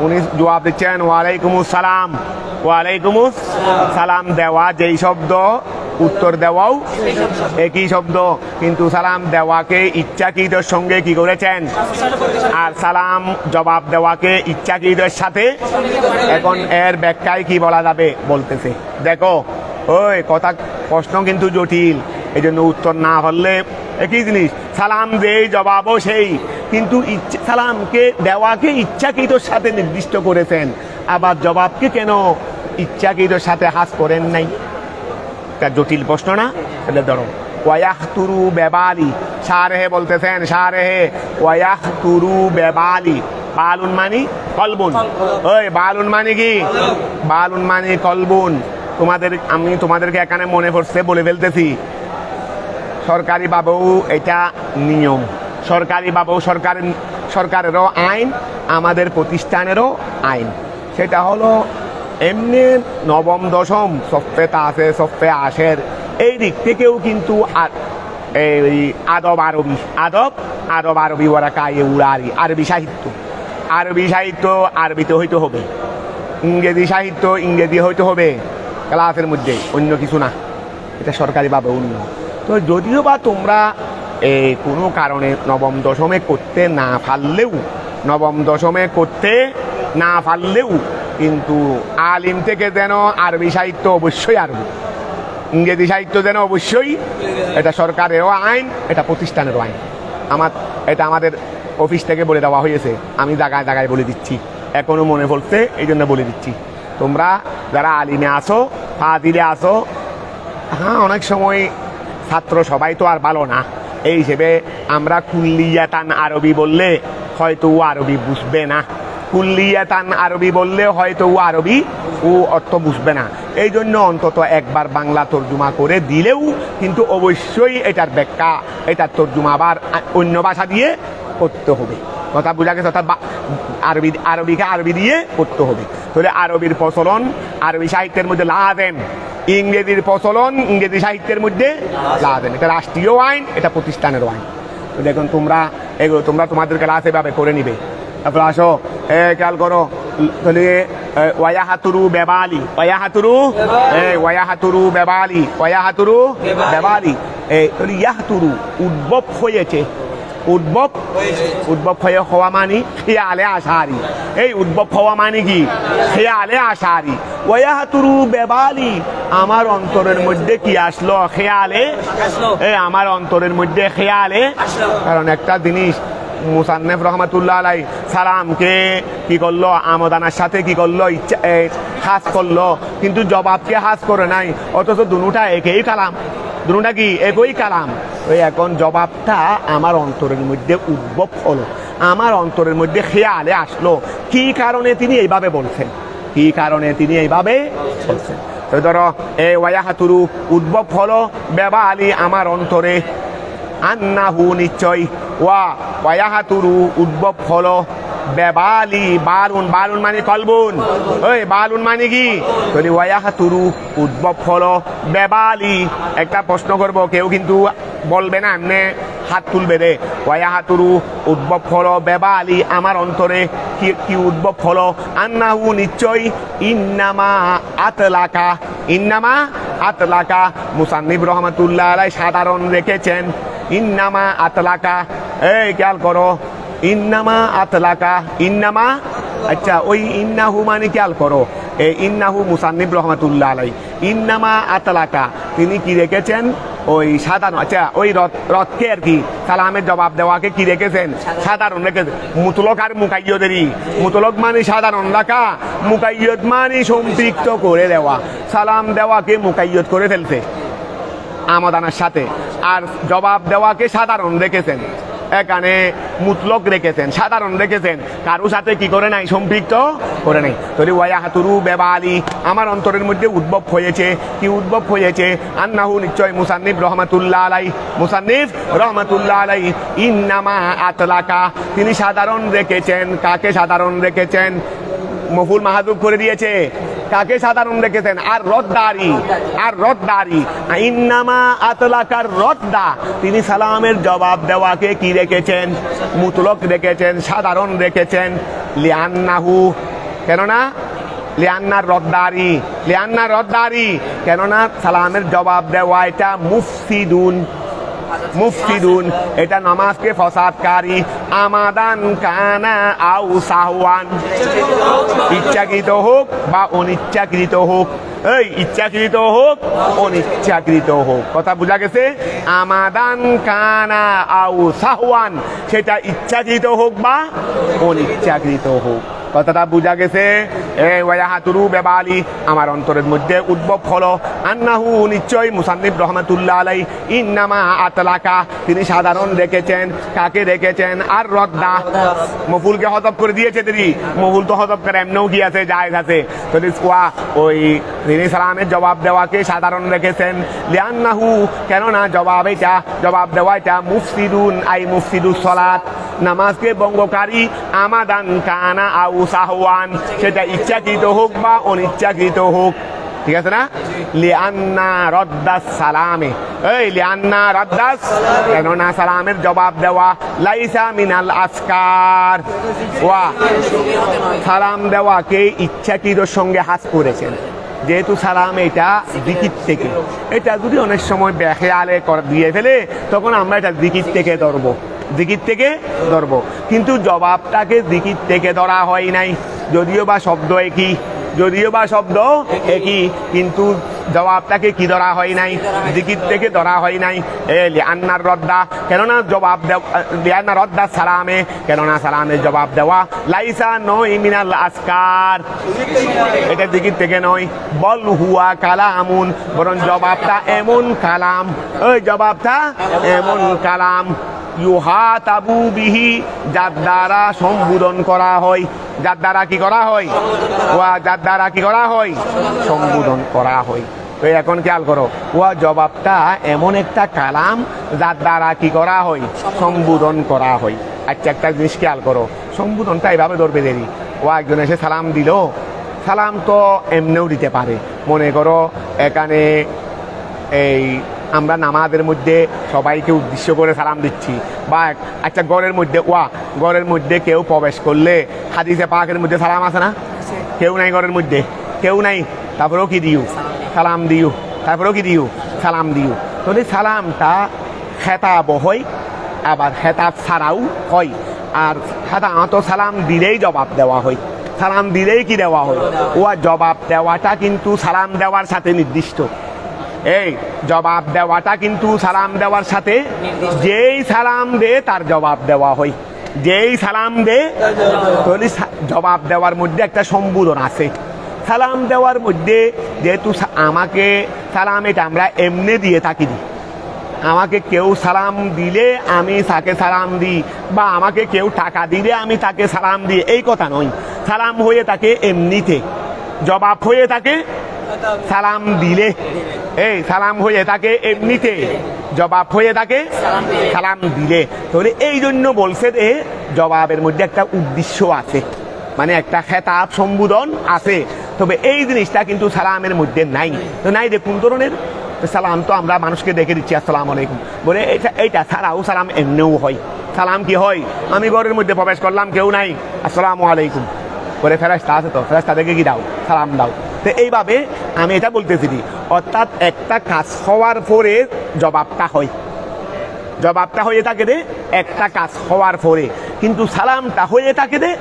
[SPEAKER 1] উনি জবাব দিচ্ছেন ওয়ালাইকুমুস সালাম, ওয়ালাইকুমুস সালাম দেওয়া যেই শব্দ, উত্তর দেওয়াও একই শব্দ, কিন্তু সালাম দেওয়াকে ইচ্ছাকৃতর সঙ্গে কি করেছেন, আর সালাম জবাব দেওয়াকে ইচ্ছাকৃতর সাথে। এখন এর ব্যাখ্যায় কি বলা যাবে বলতেছে, দেখো ওই কথা প্রশ্ন কিন্তু জটিল, এই জন্য উত্তর না হলে একই জিনিস, সালাম যেই জবাবও সেই, কিন্তু সালামকে দেওয়াকে ইচ্ছাকৃতর সাথে নির্দিষ্ট করেছেন, আবার জবাবকে কেন ইচ্ছাকৃতর সাথে হাস করেন নাই, একটা জটিল প্রশ্ন না? তাহলে ধরো ওয়ায়াহতুরু বেবালি, শারেহে বলতেছেন, শারেহে ওয়ায়াহতুরু বেবালি, বালুন মানি কলবুন, ওই বালুন মানি কি, বালুন মানি কলবুন। আমি তোমাদেরকে এখানে মনে পড়ছে বলে ফেলতেছি, সরকারি ভাবেও এটা নিয়ম, সরকারি ভাবেও সরকারেরও আইন, আমাদের প্রতিষ্ঠানেরও আইন, সেটা হলো এমনি নবম দশম সফে তাসে সফে আশের এই দিক থেকেও কিন্তু এই আদব আরবি ওরা কায়ে উড়ারি, আরবি সাহিত্য আরবিতে হইতে হবে, ইংরেজি সাহিত্য ইংরেজি হইতে হবে ক্লাসের মধ্যে, অন্য কিছু না, এটা সরকারিভাবে অন্য। তো যদিও বা তোমরা কোনো কারণে নবম দশমে করতে না পারলেও কিন্তু আলিম থেকে যেন আরবি সাহিত্য অবশ্যই আরবি, ইংরেজি সাহিত্য যেন অবশ্যই, এটা সরকারেরও আইন, এটা প্রতিষ্ঠানেরও আইন। এটা আমাদের অফিস থেকে বলে দেওয়া হয়েছে, আমি জায়গায় জায়গায় বলে দিচ্ছি, এখনো মনে পড়ছে এই জন্য বলে দিচ্ছি। তোমরা যারা আলিমে আসো, ফাদিলে আসো, হ্যাঁ অনেক সময় ছাত্র সবাই তো আর ভালো না, এই হিসেবে আমরা কুল্লিয়াতান আরবি বললে হয়তো ও আরবি বুঝবে না, কুল্লিয়াতান আরবি বললে হয়তো ও আরবি ও অর্থ বুঝবে না। এই জন্য অন্তত একবার বাংলা তর্জমা করে দিলেও কিন্তু অবশ্যই এটার ব্যাখ্যা, এটার তর্জমা আবার অন্য ভাষা দিয়ে করতে হবে। কথা বোঝা গেছে? অর্থাৎ আরবিকে আরবি দিয়ে করতে হবে। তাহলে আরবির প্রচলন আরবি সাহিত্যের মধ্যে লাজেম, ইংরেজির প্রচলন ইংরেজি সাহিত্যের মধ্যে লাজেম। এটা রাষ্ট্রীয় আইন, এটা প্রতিষ্ঠানেরও আইন। তো দেখুন তোমরা এগুলো তোমাদের ক্লাস এভাবে করে নিবে। তারপর আসো খেয়াল করো, তাহলে ওয়াহাতুরু বেবালি, ওয়াহাতুরু ওয়াহাতুরু বেবালি, ওয়াহাতুরু বেবালি, তাহলে ইয়াহতুরু উদ্ভব হয়েছে, উদ্ভব হয়ে হওয়া মানে খেয়ালে আশারি। এই উদ্ভব হওয়া মানে কি? খেয়ালে আশারি। ওয়াহাতুরু বেবালি, আমার অন্তরের মধ্যে কি আসলো? খেয়ালে, আমার অন্তরের মধ্যে খেয়ালে। কারণ একটা জিনিস, মুসান্নেফ রহমাতুল্লাহ আলাই সালামকে কি করলো? আমদানার সাথে কি করলো? হাস করলো, কিন্তু জবাবকে হাস করে নাই, অথচ দুটা একই কালাম, দুটা কি একই কালাম। ওই এখন জবাবটা আমার অন্তরের মধ্যে উদ্ভব হলো, আমার অন্তরের মধ্যে খেয়ালে আসলো। কি কারণে তিনি এইভাবে বলছেন? কি কারণে তিনি এইভাবে বলছেন? তো ধরো ওয়াহাতুরু উদ্ভব হলো বেবালি আমার অন্তরে, আন্নাহু নিশ্চয়, ওয়াহাতুরু উদ্ভব হলো বেবালি বালুন, বালুন মানে কলবুন, ওই বালুন মানে কি? যদি ওয়াহাতুরু উদ্ভব হলো বেবালি, একটা প্রশ্ন করব, কেউ কিন্তু বলবে না, এমনি হাত তুলবে রে। ওয়াহাতুরু উদ্ভব হলো বেবালি আমার অন্তরে, কি উদ্ভব হলো? আন্নাহু নিশ্চয়, ইন্নামা আতলাকা, ইন্নামা আতলাকা, মুসান্নিফ রহমাতুল্লাহ আলাই সাধারণ রেখেছেন ইন্নামা আতলাকা। এই খেয়াল করো, ইন্নামা আতলাকা, ইন্নামা, আচ্ছা ওই ইন্নাহু মানে খেয়াল করো, এই ইন্নাহু মুসান্নিফ রহমাতুল্লাহ আলাই ইন্নামা আতলাকা তিনি কি রেখেছেন? ওই সাধারণ, আচ্ছা ওই রথকে আর কি সালামের জবাব দেওয়াকে কি রেখেছেন? সাধারণ রেখেছেন। মুতলক আর মুকাইয়দেরই, মুতলক মানে সাধারণ রাখা, মুকাইয়দ মানে সম্পৃক্ত করে দেওয়া। সালাম দেওয়াকে মুকাইয়দ করে ফেলছে আমাদানার সাথে, আর জবাব দেওয়াকে সাধারণ রেখেছেন, এখানে মুতলক রেখেছেন, সাধারণ রেখেছেন, কারো সাথে কি করে নাই? সম্পৃক্ত করে নাই। তাহলে ওয়াহাতুরু বেবালি আমার অন্তরের মধ্যে উদ্ভব হয়েছে, কি উদ্ভব হয়েছে? আন্নাহু নিশ্চয়, মুসান্নিফ রহমাতুল্লাহ আলাই, মুসান্নিফ রহমাতুল্লাহ আলাই ইন্নামা আতলাকা তিনি সাধারণ রেখেছেন। কাকে সাধারণ রেখেছেন? মফুল মাহাজুব করে দিয়েছে, কাকে সাধারণ রেখেছেন? আর রদ্দারি, আর রদ্দারি, ইন্নামা আতলাকার রদ্দা তিনি সালামের জবাব দেওয়াকে কি রেখেছেন? মুতলক রেখেছেন, সাধারণ রেখেছেন। লিআন্নাহু, কেননা লিআন্নার রদ্দারি, লিআন্নার রদ্দারি কেননা সালামের জবাব দেওয়া এটা মুফসিদুন, মুফসিদুন এটা নামাজকে ফসাদকারী, আমাদান কানা আউ সাহওয়ান, ইচ্ছাকৃত হোক বা অনিচ্ছাকৃত হোক, এই ইচ্ছাকৃত হোক অনিচ্ছাকৃত হোক, কথা বোঝা গেছে? আমাদান কানা আউ সাহওয়ান সেটা ইচ্ছাকৃত হোক বা অনিচ্ছাকৃত হোক, কথাটা বোঝা গেছে? ওয়াহাতুরু বেবালি আমার অন্তরের মধ্যে উদ্ভব হলো, আন্নাহু নিশ্চয়, মুসান্নিফ রহমাতুল্লাহ আলাই ইন্নামা আতলাকা তিনি সাধারণ রেখেছেন, কাকে রেখেছেন? আর রদ্দা, মফুলকে হযফ করে দিয়েছে তিনি, মফুল তো হযফ করে এমনও কি আছে, জায়েজ আছে। তো ওই তিনি সালামের জবাব দেওয়াকে সাধারণ রেখেছেন। লিআন্নাহু কেননা জবাব এটা, জবাব দেওয়া এটা মুফসিদুন আই মুফসিদুস সালাত নামাজকে ভঙ্গকারী, আমাদান কানা আউ সাহওয়ান সেটা ইচ্ছাকৃত হোক বা অনিচ্ছাকৃত হোক, ঠিক আছে না? লিআন্না রদ্দাস সালামে, এই লিআন্না রদ্দাস কেননা সালামের জবাব দেওয়া লাইসা মিনাল আসকার, ওয়া সালাম দেওয়াকে ইচ্ছাকৃত সঙ্গে হাস করেছেন, যেহেতু সালাম এটা জিকির থেকে, এটা যদি অনেক সময় বেখেয়ালে দিয়ে ফেলে তখন আমরা এটা জিকির থেকে ধরবো, জিকির থেকে ধরবো, কিন্তু জবাবটাকে জিকির থেকে ধরা হয় নাই, যদিও বা শব্দ একই, যদিও বা শব্দ একই, কিন্তু জবাবটাকে কি ধরা হয় নাই, জিকির থেকে ধরা হয় নাই। লিআন্নার রদ্দা, কেননা জবাব দেওয়া, লিআন্না রদ্দা সালামে, কেননা সালামের জবাব দেওয়া লাইসা নয় মিনাল আসকার, এটা জিকির থেকে নয়। বল হুয়া কালামুন, বরং জবাবটা এমন কালাম, ওই জবাবটা এমন কালাম ইউহাতাবু বিহি, যার দ্বারা সম্বোধন করা হয়, যার দ্বারা কি করা হয়, ওয়া যার দ্বারা কি করা হয়, সম্বোধন করা হয়। তো এখন খেয়াল করো, ওয়া জবাবটা এমন একটা কালাম যার দ্বারা কি করা হয়, সম্বোধন করা হয়। আচ্ছা একটা জিনিস খেয়াল করো, সম্বোধনটা এইভাবে ধরবে দেরি, ও একজন এসে সালাম দিল, সালাম তো এমনিও দিতে পারে, মনে করো এখানে এই আমরা নামাজের মধ্যে সবাইকে উদ্দেশ্য করে সালাম দিচ্ছি, বা আচ্ছা ঘরের মধ্যে, ঘরের মধ্যে কেউ প্রবেশ করলে হাদিসে পাকের মধ্যে সালাম আছে না, কেউ নাই ঘরের মধ্যে, কেউ নাই, তারপরেও কি দিও, সালাম দিও, তারপরেও কি দিও, সালাম দিও। তাহলে সালামটা খেতাব হয়, আবার খেতাব ছাড়াও হয়, আর সাধারণত সালাম দিলেই জবাব দেওয়া হয়, সালাম দিলেই কি দেওয়া হয়, জবাব দেওয়াটা কিন্তু সালাম দেওয়ার সাথে নির্দিষ্ট। এই জবাব দেওয়াটা কিন্তু সালাম দেওয়ার সাথে, যেই সালাম দে তার জবাব দেওয়া হয়, যেই সালাম দে, তাহলে জবাব দেওয়ার মধ্যে একটা সম্বোধন আছে। সালাম দেওয়ার মধ্যে যেহেতু আমাকে সালাম এটা আমরা এমনি দিয়ে থাকি, আমাকে কেউ সালাম দিলে আমি তাকে সালাম দিই, বা আমাকে কেউ টাকা দিলে আমি তাকে সালাম দিই, এই কথা নয়। সালাম হয়ে থাকে এমনিতে, জবাব হয়ে থাকে সালাম দিলে, এই সালাম হয়ে থাকে এমনিতে, জবাব হয়ে থাকে সালাম দিলে। তাহলে এই জন্য বলছে যে জবাবের মধ্যে একটা উদ্দেশ্য আছে, মানে একটা খেতাব সম্বোধন আছে, তবে এই জিনিসটা কিন্তু সালামের মধ্যে নাই। তো নাই যে কোন ধরনের সালাম, তো আমরা মানুষকে দেখে দিচ্ছি আসসালামু আলাইকুম বলে, এইটা ছাড়াও সালাম এমনিও হয়। সালাম কি হয়, আমি ঘরের মধ্যে প্রবেশ করলাম, কেউ নাই, আসসালামু আলাইকুম বলে, ফেরেশতা আছে তো, ফেরেশতা দেখে কি দাও, সালাম দাও। তো এইভাবে আমি এটা বলতেছি, অর্থাৎ একটা কাজ হওয়ার পরে জবাবটা হয়, জবাবটা হয়ে থাকে রে একটা কাজ হওয়ার পরে, কিন্তু সালামটা হয়ে থাকে রে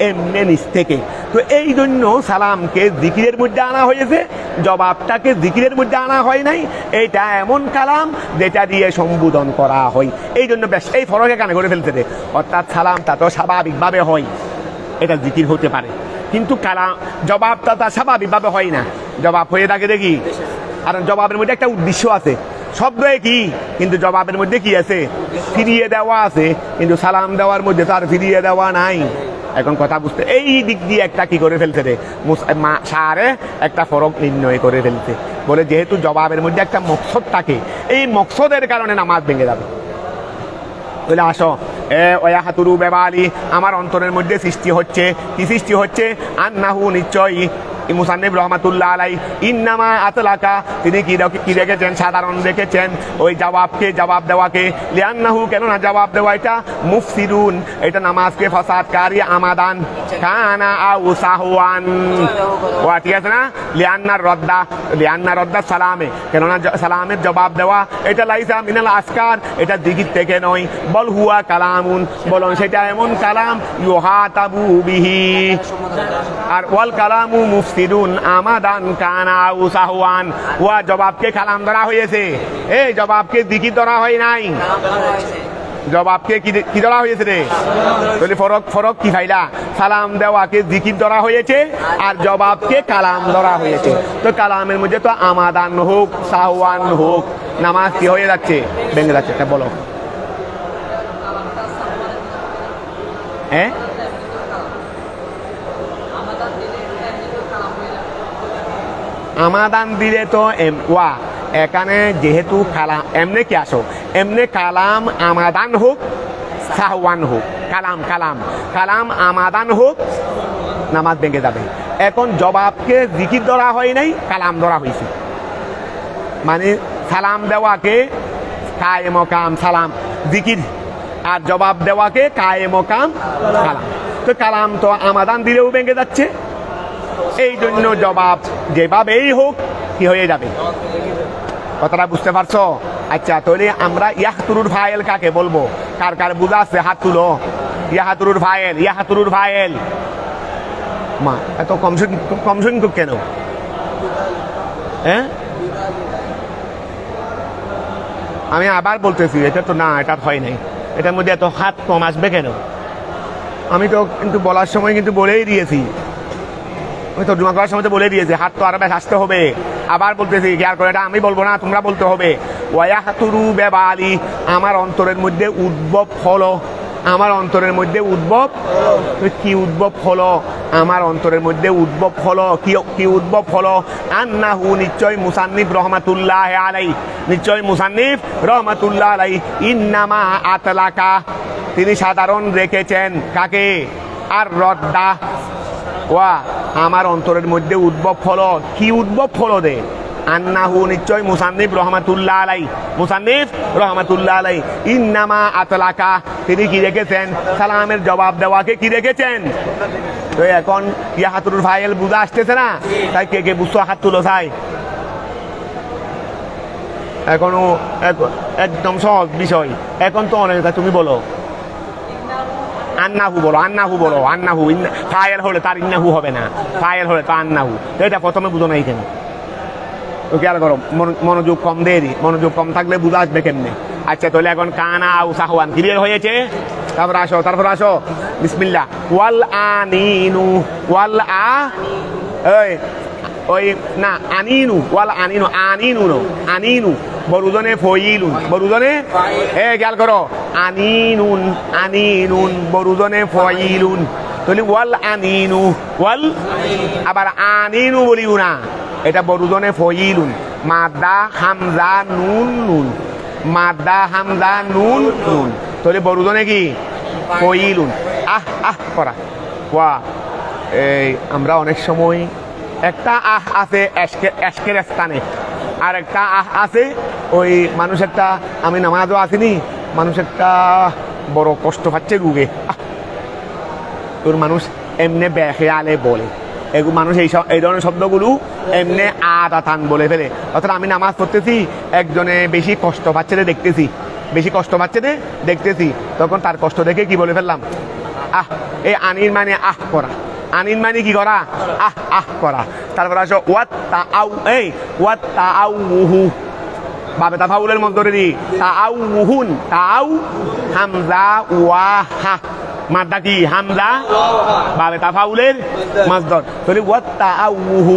[SPEAKER 1] এমনি নিজ থেকে। তো এই জন্য সালামকে জিকিরের মধ্যে আনা হয়েছে, জবাবটাকে জিকিরের মধ্যে আনা হয় নাই। এইটা এমন কালাম যেটা দিয়ে সম্বোধন করা হয়, এই জন্য বেশ এই ফরক এখানে করে ফেলতে দে। অর্থাৎ সালামটা তো স্বাভাবিকভাবে হয়, এটা জিকির হতে পারে, কিন্তু কালাম জবাবটা তা স্বাভাবিকভাবে হয় না, জবাব হয়ে থাকে দেখি। আর জবাবের মধ্যে একটা উদ্দেশ্য আছে, শব্দ কি, কিন্তু জবাবের মধ্যে কি আছে, ফিরিয়ে দেওয়া আছে, কিন্তু সালাম দেওয়ার মধ্যে তো আর ফিরিয়ে দেওয়া নাই। এখন কথা বুঝতে, এই দিক দিয়ে একটা কি করে ফেলতে রে সারে একটা ফরক নির্ণয় করে ফেলতে, বলে যেহেতু জবাবের মধ্যে একটা মকসদ থাকে, এই মকসদের কারণে নামাজ ভেঙে যাবে। বলে আসো ওয়া হাতুরু বেবালি, আমার অন্তরের মধ্যে সৃষ্টি হচ্ছে, কি সৃষ্টি হচ্ছে, আন্নাহু নিশ্চয়ই মুসান্নিফ রহমাতুল্লাহ আলাই ইন্নামা আতলাকা, তিনি কি রেখেছেন, সাধারণ রেখেছেন ওই জবাবকে, জবাব দেওয়াকে, লিআন্নাহু, কেননা জবাব দেওয়া এটা মুফসিদুন, এটা নামাজকে ফাসাদকারী, আমাদান কানা আও সাহওয়ান, ওয়া ঠিক আছে না, লিআন্নার রদ্দা সালামে, কেননা সালামের জবাব দেওয়া এটা লাইসা মিনাল আসকার, এটা জিকির থেকে নয়, বল হুয়া কালামুন, বলুন সেটা এমন কালাম ইউহাতাবু বিহি, আর ওয়াল কালামু মুফসিদুন আমাদান কানা আও সাহওয়ান, ওয়া জবাবকে কালাম ধরা হয়েছে, এই জবাবকে জিকির ধরা হয় নাই, জবাবকে কি ধরা হয়েছে রে, তাহলে ফরক কি ফাইলা, সালাম দেওয়াকে জিকির ধরা হয়েছে আর জবাবকে কালাম ধরা হয়েছে। তো কালামের মধ্যে তো আমাদান হোক সাহওয়ান হোক, নামাজ কি হয়ে যাচ্ছে, ভেঙে যাচ্ছে। এটা বলো, হ্যাঁ আমাদান দিলে তো ওয়া এখানে যেহেতু কালাম এমনি কি আসো, এমনি কালাম আমাদান হোক সাহওয়ান হোক, কালাম কালাম কালাম আমাদান হোক, নামাজ ভেঙে যাবে। এখন জবাবকে জিকির ধরা হয় নাই, কালাম ধরা হয়েছে, মানে সালাম দেওয়াকে কায়ে মকাম সালাম জিকির, আর জবাব দেওয়াকে কায়ে মকাম কালাম। তো কালাম তো আমাদান দিলেও ভেঙে যাচ্ছে, এই জন্য জবাব যেভাবেই হোক কি হয়ে যাবে, কথাটা বুঝতে পারছো? আচ্ছা, তাহলে আমরা ইয়াহতুরুল ফাইল কাকে বলবো? কার কার বুঝা আছে হাত তুলো। ইয়াহতুরুল ফাইল, ইয়াহতুরুল ফাইল। মা এত কম সংখ্যক কেন? হ্যাঁ, আমি আবার বলতেছি, এটা তো না, এটা হয় নাই, এটার মধ্যে এত হাত কম আসবে কেন? আমি তো কিন্তু বলার সময় কিন্তু বলেই দিয়েছি, আমি তর্জমা করার সময় তো বলে দিয়েছি হাত তো আরো বেশ আসতে হবে। আবার বলতেছি খেয়াল করে, এটা আমি বলবো না, তোমরা বলতে হবে। ওয়ায়াহতুরু বেবালি, আমার অন্তরের মধ্যে উদ্ভব হলো, আমার অন্তরের মধ্যে উদ্ভব। কি উদ্ভব হলো? আমার অন্তরের মধ্যে উদ্ভব হলো কি উদ্ভব হলো? আন্নাহু, নিশ্চয় মুসান্নিফ রহমাতুল্লাহ আলাই, নিশ্চয় মুসান্নিফ রহমাতুল্লাহ আলাই ইন্নামা আতলাকা, তিনি সাধারণ রেখেছেন কাকে? আর রদ্দা। ওয়া, আমার অন্তরের মধ্যে উদ্ভব হলো, কি উদ্ভব হলো দে? আন্নাহু, নিশ্চয় মুসান্নিফ রহমাতুল্লাহ আলাই, মুসান্নিফ রহমাতুল্লাহ আলাই ইন্নামা আতলাকা, তিনি কি রেখেছেন? সালামের জবাব দেওয়াকে কি রেখেছেন? তো এখন ইয়াহাতুরুল ফাইল বুঝা আসতেছে না? তাই কে কে বুঝছো হাত তুলো চাই। এখনো একদম সহজ বিষয়, এখন তো অনেক, তুমি বলো। আন্নাহু বলো, আন্নাহু বলো, আন্নাহু। ফাইল হলে তার ইন্নাহু হবে না, ফাইল হলে তো আন্নাহু। এটা প্রথমে বুঝো নাই কেন? তো খেয়াল করো, মনোযোগ কম দেরি, মনোযোগ কম থাকলে বুঝা আসবে কেমনে? আচ্ছা, তাহলে এখন কানা আউ সাহওয়ান ক্লিয়ার হয়েছে? তারপর আসো বিসমিল্লাহ। ওয়াল আনিনু, ওয়াল ওই না আনিনু, ওয়াল আনিনু, আনিনু নো, আনিনু বরুদনে ফইলুন, বরুদনে খেয়াল করো, আনিনুন, আনিনুন বরুদনে ফইলুন। তাহলে ওয়াল আনিনু, ওয়াল, আবার আনিনু বলিও না, এটা বরুদনে ফইলুন, মাদা হামজা নুন নুন, মাদা হামজা নুন নুন, তাহলে বরুদনে কি? ফইলুন। আহ আহ করা। ওয়া, এই আমরা অনেক সময় একটা আহ আছে এশকের স্থানে, আর একটা আহ আছে ওই মানুষ একটা, আমি নামাজও আসিনি, মানুষ একটা বড় কষ্ট পাচ্ছে রুগে, তোর মানুষ এমনে বেখেয়ালে বলে, এগুলো মানুষ এই ধরনের শব্দগুলো এমনি আদাতান বলে ফেলে। অর্থাৎ আমি নামাজ পড়তেছি, একজনে বেশি কষ্ট পাচ্ছে রে দেখতেছি, বেশি কষ্ট পাচ্ছে রে দেখতেছি, তখন তার কষ্ট দেখে কি বলে ফেললাম? আহ। এই আনির মানে আহ করা, আনিন মানে কি করা? আহ আহ করা। তারপর আসো ওয়াত তাআউহু, বাবে তাফাউলের মধ্যে দি তাআউহুন, তাআউ হামজা ওয়াহা, মাদ্দা কি? হামজা, বাবে তাফাউলের মাসদার। তাহলে ওয়াত তাআউহু,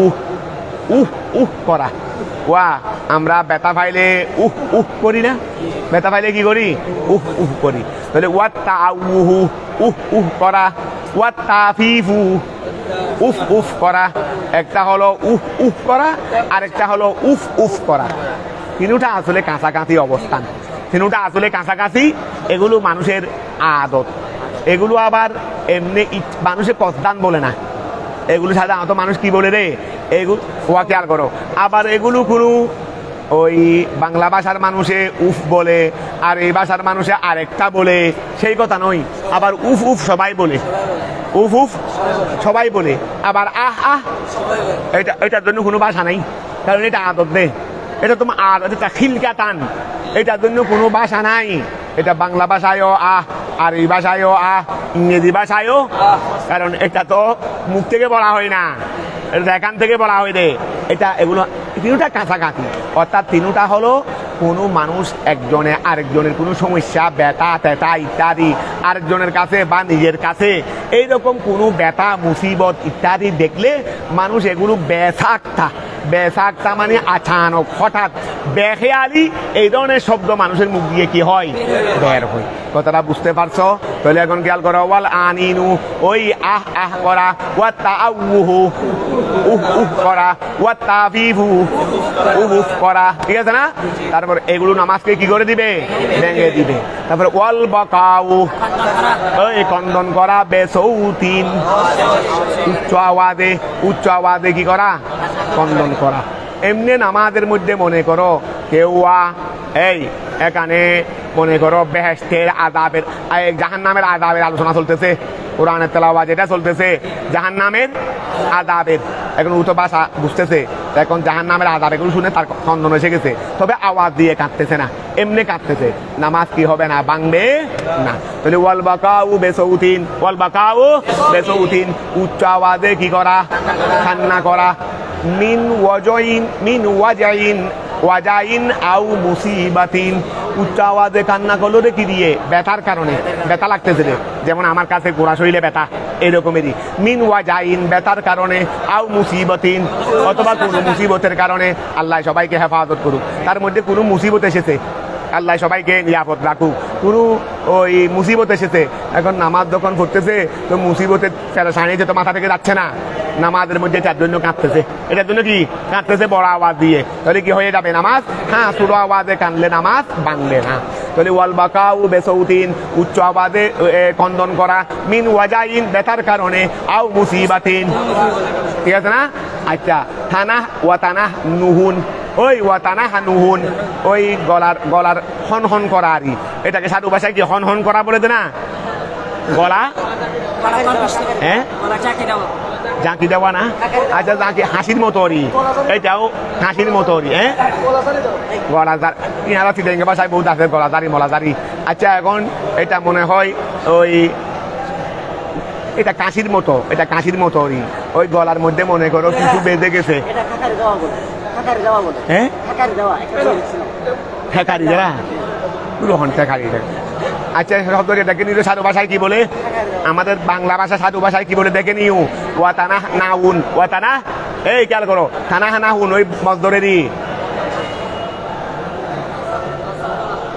[SPEAKER 1] করা। ওয়া, আমরা বেতা ফাইলে করি না? বেতা ফাইলে কি করি? করি। তাহলে ওয়াত তাআউহু, করা। ওয়াত তাফিফু, উফ করা। একটা হলো উফ করা, আরেকটা হলো উফ করা। তিনটা আসলে কাছাকাছি অবস্থান, তিনটা আসলে কাছাকাছি। এগুলো মানুষের আদত, এগুলো আবার এমনি মানুষের কসদান বলে না, এগুলো সাধারণত মানুষ কি বলে রে? এগুলো ওয়া খেয়াল করো। আবার এগুলো কোনো ওই বাংলা ভাষার মানুষে উফ বলে, আর এই ভাষার মানুষে আরেকটা বলে, সেই কথা নয়। আবার উফ সবাই বলে, উফ সবাই বলে। আবার আহ আহ, এটার জন্য কোনো ভাষা নাই, কারণ এটা আদত দে, এটা তোমার আদত, এটা খিলকা টান, এটার জন্য কোনো ভাষা নাই। এটা বাংলা ভাষায়ও আহ, আর এই ভাষায়ও আহ, ইংরেজি ভাষায়ও, কারণ এটা তো মুখ থেকে বলা হয় না, এটা এখান থেকে বলা হয় রে। এটা এগুলো তিনটা কাছাকাছি, অর্থাৎ তিনটা হলো কোনো মানুষ একজনে আরেকজনের কোনো সমস্যা, ব্যথা তেতা ইত্যাদি আরেকজনের কাছে বা নিজের কাছে এইরকম কোনো ব্যথা মুসিবত ইত্যাদি দেখলে মানুষ এগুলো বেসাক্তা মানে আচানক হঠাৎ বেখেয়ালি এই ধরনের শব্দ মানুষের মুখ দিয়ে কি হয়? বের হয়। কথাটা বুঝতে পারছো? তাহলে এখন খেয়াল করো, ওয়াল আনিনু, ওই আহ আহ করা, ওয়া তাআউহু, উফ করা, ওয়া তাফিফু, উফ করা, ঠিক আছে না? তারপর এগুলো নামাজকে কি করে দিবে? ভেঙে দিবে। তারপরে ওয়াল বাকাউ, ওই কন্দন করা, বেসৌতিন, উচ্চ আওয়াজে কি করা? কন্দন করা। এমনি নামাজের মধ্যে মনে করো কেউয়া এই এখানে মনে করো বেহেশতের আযাবের জাহান্নামের আযাবের আলোচনা চলতেছে, কোরআনের তেলাওয়াত যেটা চলতেছে জাহান্নামের আযাবের, এখন ও তো ভাষা বুঝতেছে, এখন জাহান্নামের আযাব এগুলো শুনে তার খন্দন এসে গেছে, তবে আওয়াজ দিয়ে কাঁদতেছে না, এমনি কাঁদতেছে, নামাজ কি হবে না, ভাঙবে না। তাহলে ওয়াল বাকাউ বেসৌতিন, ওয়াল বাকাউ বেসৌতিন, উচ্চ আওয়াজে কি করা, কান্না করা, মিন ওয়াজাইন ওয়াজাইন আউ মুসিবাতিন, উচ্চ আওয়াজে কান্না করলো রে কি দিয়ে, ব্যথার কারণে, ব্যথা লাগতেছে রে, যেমন আমার কাছে গোড়া শরীরে ব্যথা এরকমেরই, মিন ওয়াজাইন ব্যথার কারণে, আউ মুসিবতিন অথবা কোনো মুসিবতের কারণে, আল্লাহ সবাইকে হেফাজত করুক, তার মধ্যে কোনো মুসিবত এসেছে, আল্লাহ সবাইকে নিরাপদ রাখুক, কোনো ওই মুসিবত এসেছে, এখন নামাজ যখন পড়তেছে তো মুসিবতের পেরেশানি যে তো মাথা থেকে যাচ্ছে না, নামাজের মধ্যে তার জন্য কাঁদতেছে, এটার জন্য কি কাঁদতেছে বড় আওয়াজ দিয়ে, তাহলে কি হয়ে যাবে নামাজ, হ্যাঁ ছোট আওয়াজে কানলে নামাজ ভাঙবে না। তাহলে ওয়াল বাকাউ বেসৌতিন, উচ্চ আওয়াজে কন্দন করা, মিন ওয়াজাইন ব্যথার কারণে, আও মুসিবাতিন, ঠিক আছে না। আচ্ছা থানা ওয়াতানা নুহুন, ওই ওয়াতানা নুহুন ওই গলার হন হন করা আরই, এটাকে সাধু ভাষায় কি হন হন করা বলে দে না, গলা হ্যাঁ জাঁকি দেওয়া না, আচ্ছা জাঁকি হাসির মতোরই, এটাও হাসির মতোরই, হ্যাঁ গলাদার ইনারা চিটাঙ্গা ভাষায় বহুত আছে গলাদারি মলাদারি। আচ্ছা এখন এটা মনে হয় ওই এটা কাশির মতো, এটা কাশির মতোরই, ওই গলার মধ্যে মনে করো কিছু বেঁধে গেছে, হ্যাঁ ঠেকারি যারা গ্রহণ ঠেকারি। আচ্ছা শব্দ এটাকে নিলে সাধু ভাষায় কি বলে, আমাদের বাংলা ভাষা সাধু ভাষায় কি বলে দেখে নিউ, ওয়াতানা নাউন, ওয়াতানা এই খেয়াল করো, থানা নাউন ওই মজদরেরই,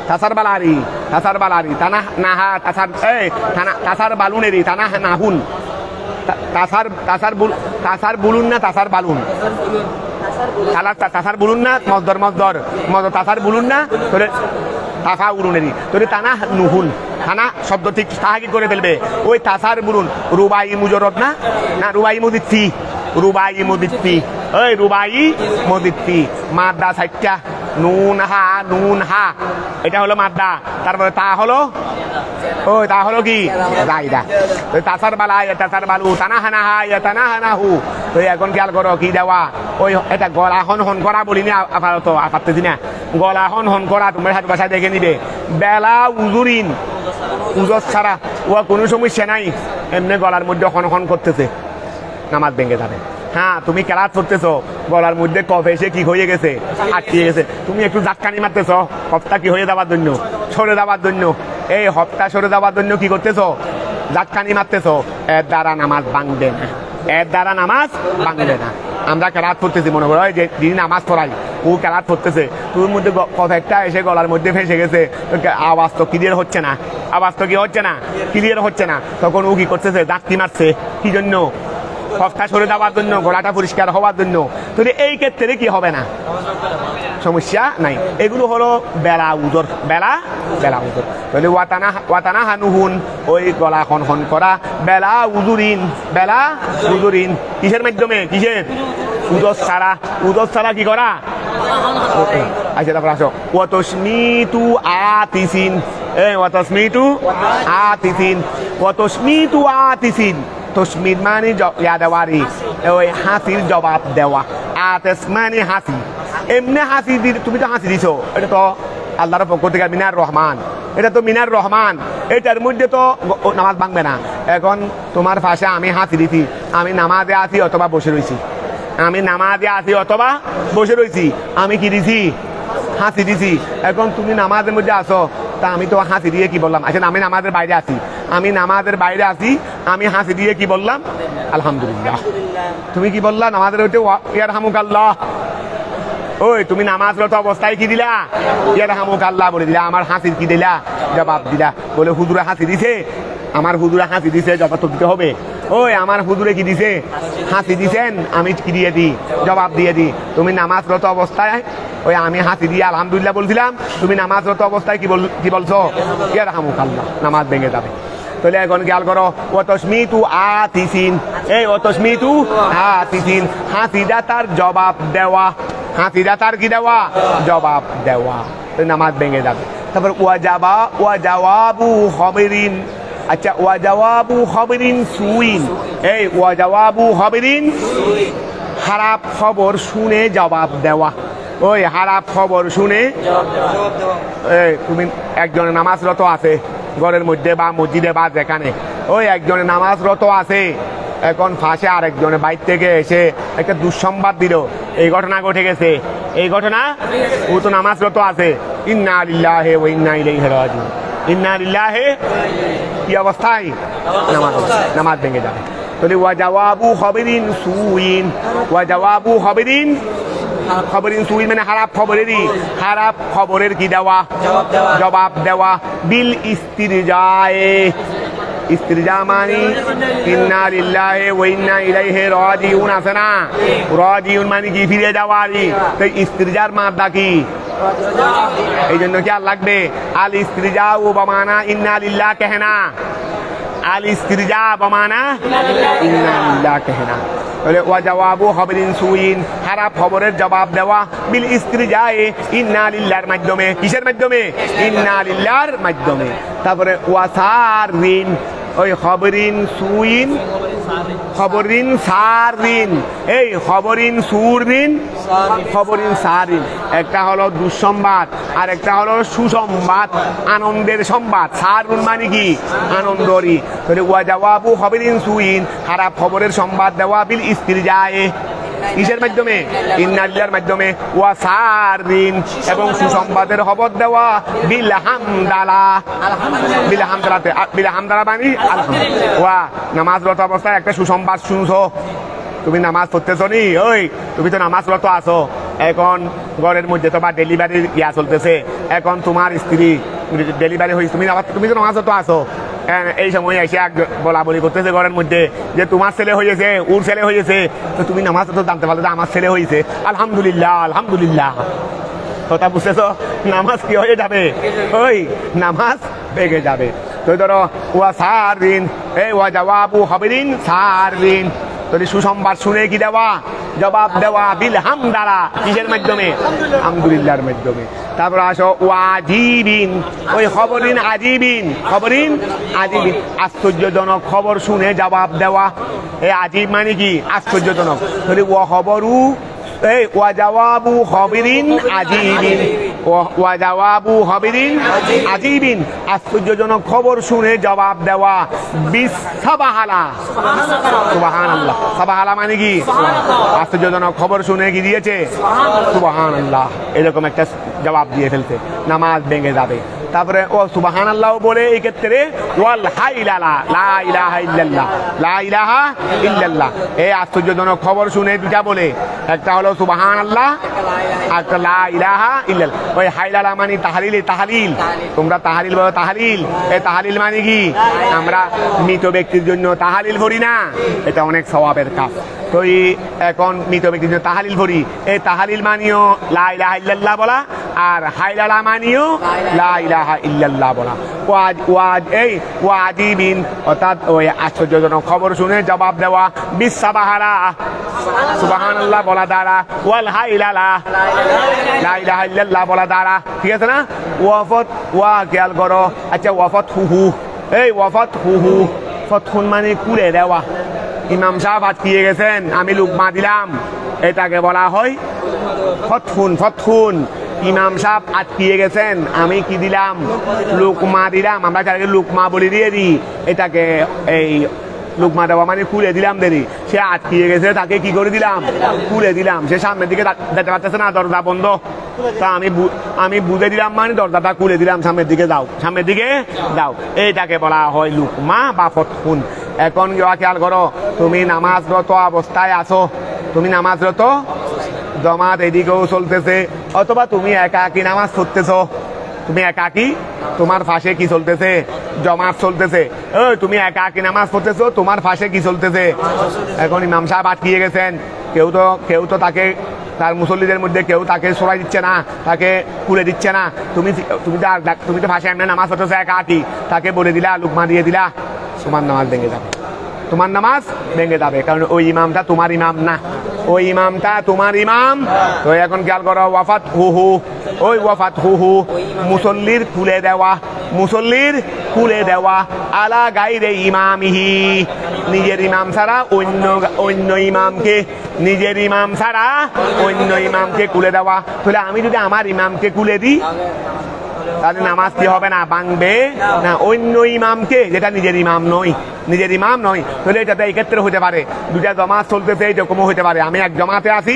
[SPEAKER 1] তাসার বালারি, তাসার বালারি, তানা নাহা তাসার এই থানা তাসার বালুনেরই, তানা নাহুন, তাসার বুলুন না তাসার বালুন, তাসার বুলুন না মজদর মজদর মজদর তাসার বুলুন না, তোরে তাসা উলুনেরই, তোরে তানা নুহুন, থানা শব্দ ঠিক তাহা কি করে ফেলবে, ওই তাসার বুলুন রুবাই মুজরত না, না রুবাই মুদিত্তি, রুবাই মুদিত্তি, ওই রুবাই মুদিত্তি, মাদ্দা সাইটটা নুন হা এটা হলো মাদ্দা, তারপরে তা হলো ওই তা হলো কি জায়দা, তাসার বালা তাসার বালু, তানা হানা হা তানা হানা হু, তো এখন খেয়াল করো কি দেওয়া, ওই এটা গলা হন হন করা বলিনি আপাতত আপাততেছি না, গলা হন হন করা তোমরা হাত বাসায় দেখে নিবে, বেলা উজুরিন উজর ছাড়া ও কোনো সমস্যা নাই, এমনি গলার মধ্যে হন হন করতেছে, নামাজ ভেঙে যাবে। হ্যাঁ তুমি কেরাত করতেছো, গলার মধ্যে কফ এসে কি হয়ে গেছে, আটকে গেছে, তুমি একটু জাটকানি মারতেছ, কফটা কি হয়ে যাওয়ার জন্য, সরে যাওয়ার জন্য, এই হপটা সরে যাওয়ার জন্য কি করতেছ, জাটকানি মারতেছ, এর দ্বারা নামাজ ভাঙবে না, এর দ্বারা নামাজ ভাঙবে না। আমরা কেরাত করতেছি, মনে করো যে যিনি নামাজ পড়াই ও কেরাত করতেছে, তোর মধ্যে কফ একটা এসে গলার মধ্যে ফেসে গেছে, আওয়াজ তো ক্লিয়ার হচ্ছে না, আওয়াজ তো কি হচ্ছে না, ক্লিয়ার হচ্ছে না, তখন ও কি করতেছে, জাটকি মারছে, কি জন্য, কফটা সরে যাওয়ার জন্য, গলাটা পরিষ্কার হওয়ার জন্য, তাহলে এই ক্ষেত্রে কি হবে না, সমস্যা নাই। এগুলো হলো বেলা উজর, বেলা বেলা উজর, তাহলে ওয়াতানা হানুহুন ওই গলা হন হন করা, বেলা উজুরিন, বেলা উজুরিন কিসের মাধ্যমে, কিসের উজর ছাড়া কি করা, আচ্ছা তারপর আসো ওয়াতসমিতু আতিসিন, এই ওয়াতসমিতু আতিসিন, ওয়াতসমিতু আতিসিন, তসমিদ মানে দেওয়ারি, ওই হাসির জবাব দেওয়া, আতেস মানে হাসি, এমনি হাসি তুমি তো হাসি দিছো, এটা তো আল্লাহর পক্ষ থেকে মিনার রহমান, এটা তো মিনার রহমান, এটার মধ্যে তো নামাজ ভাঙবে না। এখন তোমার পাশে আমি হাসি দিছি, আমি নামাজে আছি অথবা বসে রয়েছি, আমি নামাজে আছি অথবা বসে রয়েছি, আমি কি দিছি, হাসি দিছি, এখন তুমি নামাজের মধ্যে আসো, তা আমি তো হাসি দিয়ে কি বললাম, আচ্ছা আমি নামাজের বাইরে আছি, আমি নামাজের বাইরে আছি, আমি হাসি দিয়ে কি বললাম, আলহামদুলিল্লাহ, তুমি কি বললা নামাজের হইতে ইয়ারহামুকাল্লাহ, ওই তুমি নামাজরত অবস্থায় কি দিলা, ইয়ারহামুকাল্লাহ বলে দিলা, আমার হাসির কি দিলা, জবাব দিলা, বলে হুজুরে হাসি দিছে, আমার হুজুরে হাসি দিছে, জবাব তো দিতে হবে, ওই আমার হুজুরে কি দিছে, হাসি দিছেন, আমি কি দিয়ে দিই, জবাব দিয়ে দিই, তুমি নামাজরত অবস্থায় ওই আমি হাসি দিয়ে আলহামদুলিল্লাহ বলছিলাম, তুমি নামাজরত অবস্থায় কি বলছো, ইয়ারহামুকাল্লাহ, নামাজ ভেঙে যাবে। তাহলে এখন খেয়াল করো ওয়াতসমিতু আতিসিন, এই ওয়াতসমিতু আতিসিন হাসিদা তার জবাব দেওয়া, হাসিরা তার কি দেওয়া জবাব দেওয়া, নামাজ ভেঙে যাবে। তারপর ওয়া জাওয়াবু খবরিন, আচ্ছা ওয়া জাওয়াবু খবরিন সুইন, এই ওয়া জাওয়াবু খবরিন খারাপ খবর শুনে জবাব দেওয়া। ওই খারাপ খবর শুনে এই তুমি একজনের নামাজরত আছে ঘরের মধ্যে বা মসজিদে বা যেখানে, ওই একজনের নামাজরত আছে, এখন ফাঁসে আরেকজনের বাইর থেকে এসে একটা দুঃসংবাদ দিল, এই ঘটনা ঘটে গেছে, এই ঘটনা ও তো নামাজরত আছে, ইন্না লিল্লাহি ওয়া ইন্না ইলাইহি রাজিউন, ইন্না লিল্লাহি কি অবস্থায় নামাজ ভেঙে যাবে। তাহলে ওয়া জাওয়াবু খবরিন সুইন, ওয়া জাওয়াবু খবরিন খবরিন সুইন মানে খারাপ খবরেরই, খারাপ খবরের কি দেওয়া জবাব দেওয়া। বিল ইস্তিরজায়ে, ইস্তিরজা মানে ইন্না লিল্লাহি ওয়া ইন্না ইলাইহি রাজিউন আছে না, রাজিউন মানে কি ফিরে যাওয়ারই, তাই ইস্তিরজার মাদ্দা কি, এই জন্য কি আর লাগবে আল ইস্তিরজা ও বামানা ইন্না লিল্লাহ কেহনা, আল ইস্তিরজা বামানা ইন্না লিল্লাহ কেহনা। তাহলে ওয়া জাওয়াবু খবরিন সুইন খারাপ খবরের জবাব দেওয়া, বিল ইস্তিরজায়ে ইন্না লিল্লাহর মাধ্যমে, কিসের মাধ্যমে ইন্না লিল্লাহর মাধ্যমে। তারপরে ওয়াসারিন, ওই খবরিন সুইন খবরিন সারিন, এই খবরিন সুরিন খবরিন সারিন, একটা হলো দুঃসংবাদ আর একটা হলো সুসংবাদ, আনন্দের সংবাদ, সারুন মানে কি আনন্দরই। তাহলে ওয়া জাওয়াবু খবরিন সুইন খারাপ খবরের সংবাদ দেওয়া, বিল ইস্তিরজায়ে কিসের মাধ্যমে ইন্না লিল্লাহর মাধ্যমে, ওয়া সারিন এবং সুসংবাদের খবর দেওয়া, বিল হামদালা, বিল হামদালাতে, বিল হামদালা মানে আলহামদুলিল্লাহ। ওয়া নামাজরত অবস্থায় একটা সুসংবাদ শুনছো, তুমি নামাজ পড়তেছো নি, ওই তুমি তো নামাজরত আছো, এখন ঘরের মধ্যে তো বা ডেলিভারি ইয়া চলতেছে, এখন তোমার স্ত্রী ডেলিভারি হয়েছে, তুমি তো নামাজরত আছো, এই সময় এসে বলা বলি করতেছে ঘরের মধ্যে যে তোমার ছেলে হয়েছে, ওর ছেলে হয়েছে, তো তুমি নামাজ তো জানতে পারলো যে আমার ছেলে হয়েছে, আলহামদুলিল্লাহ আলহামদুলিল্লাহ, কথা বুঝতেছ, নামাজ কি হয়ে যাবে, ওই নামাজ ভেঙে যাবে। তো ধরো ওয়া সারিন, এই ওয়া জাওয়াবু খবরিন সারিন, তাহলে সুসংবাদ শুনে কি দেওয়া জবাব দেওয়া, বিল হামদালা কিসের মাধ্যমে আলহামদুলিল্লাহর মাধ্যমে। তারপর আসো ওয়াজিবিন, ওই খবরিন আজিবিন, খবরিন আজিবিন আশ্চর্যজনক খবর শুনে জবাব দেওয়া, এই আজিব মানে কি আশ্চর্যজনক, তাহলে ওয়া খবরু, এই ওয়া জাওয়াবু খবরিন আজিবিন, ওয়া জাওয়াবু খবরিন আজিবিন আশ্চর্যজনক খবর শুনে জবাব দেওয়া, বিসাবাহালা, সুবহানাল্লাহ, সাবাহালা মানে কি আশ্চর্যজনক খবর শুনে কি দিয়েছে সুবহানাল্লাহ, এরকম একটা জবাব দিয়ে ফেলছে, নামাজ ভেঙে যাবে। তারপরে ও সুবহানাল্লাহ বলে এই ক্ষেত্রে ওয়াল হাইলালা লা ইলাহা ইল্লাল্লাহ, লা ইলাহা ইল্লাল্লাহ, এই আশ্চর্যজনক খবর শুনে দুটা বলে, একটা হলো সুবহানাল্লাহ আর একটা লা ইলাহা ইল্লাল্লাহ। ওই হাইলালা মানে তাহলিল, তাহলিল তোমরা তাহলিল বলো, তাহলিল, এই তাহলিল মানে কি আমরা মৃত ব্যক্তির জন্য তাহলিল করি না, এটা অনেক সওয়াবের কাজ, তো এখন মৃত ব্যক্তির জন্য তাহলিল করি, এই তাহলিল মানিও লা ইলাহা ইল্লাল্লাহ বলা, আর হাইলালা মানিও লা ইলাহা ইল্লাল্লাহ বলা। এই ওয়াজিবিন অর্থাৎ ওই আশ্চর্যজনক খবর শুনে জবাব দেওয়া, বিসাবাহারা সুবহানাল্লাহ বলা দ্বারা, ওয়াল হাইলালা লা ইলাহা ইল্লাল্লাহ বলা দ্বারা, ঠিক আছে না। ওয়াফত ওয়া খেয়াল করো, আচ্ছা ওয়াফত হুহু, এই ওয়াফত হুহু, ফতহুন মানে কুলে দেওয়া, ইমাম সাহেব আটকিয়ে গেছেন, আমি লুকমা দিলাম, এটাকে বলা হয় ফতহুন, ফতহুন ইমাম সাহেব আটকিয়ে গেছেন, আমি কি দিলাম লুকমা দিলাম, আমরা যাকে লুকমা বলে দিয়ে দিই, এটাকে এই লুকমা দেওয়া মানে খুলে দিলাম, দেরি সে আটকিয়ে গেছে, তাকে কি করে দিলাম খুলে দিলাম, সে সামনের দিকে যেতে পারতেছে না, দরজা বন্ধ, তা আমি বুঝে দিলাম মানে দরজাটা খুলে দিলাম, সামনের দিকে যাও, সামনের দিকে যাও, এইটাকে বলা হয় লুকমা বা ফতহুন। এখন খেয়াল করো, তুমি নামাজরত অবস্থায় আছো, তুমি নামাজরত, জমাত এদিকেও চলতেছে, অথবা তুমি একাকী নামাজ পড়তেছ, তুমি একাকী, তোমার পাশে কি চলতেছে জমাত চলতেছে, ওই তুমি একাকী নামাজ পড়তেছো, তোমার পাশে কি চলতেছে, এখন ইমাম সাহেব আটকিয়ে গেছেন, কেউ তো তাকে, তার মুসল্লিদের মধ্যে কেউ তাকে সরাই দিচ্ছে না, তাকে খুলে দিচ্ছে না, তুমি তো পাশে এমনি নামাজ পড়তেছো একাকী, তাকে বলে দিলা, লুকমা দিয়ে দিলা, তোমার নামাজ ভেঙে যাবে, তোমার নামাজ ভেঙে যাবে, কারণ ওই ইমামটা তোমার ইমাম না, ওই ইমামটা তোমার ইমাম। তো এখন খেয়াল করো, ওয়াফাত হুহু, ওই ওয়াফাত হুহু মুসল্লির খুলে দেওয়া, মুসল্লির খুলে দেওয়া, আলা গাইরে ইমামিহি, নিজের ইমাম ছাড়া অন্য ইমামকে, নিজের ইমাম ছাড়া অন্য ইমামকে খুলে দেওয়া। তাহলে আমি যদি আমার ইমামকে খুলে দিই তাহলে নামাজ কি হবে না, ভাঙবে না। অন্য ইমামকে, যেটা নিজের ইমাম নয়, নিজের ইমাম নয়, তাহলে এটাতে এই ক্ষেত্রে হতে পারে দুটা জমাত চলতেছে, এইরকমও হতে পারে আমি এক জমাতে আছি,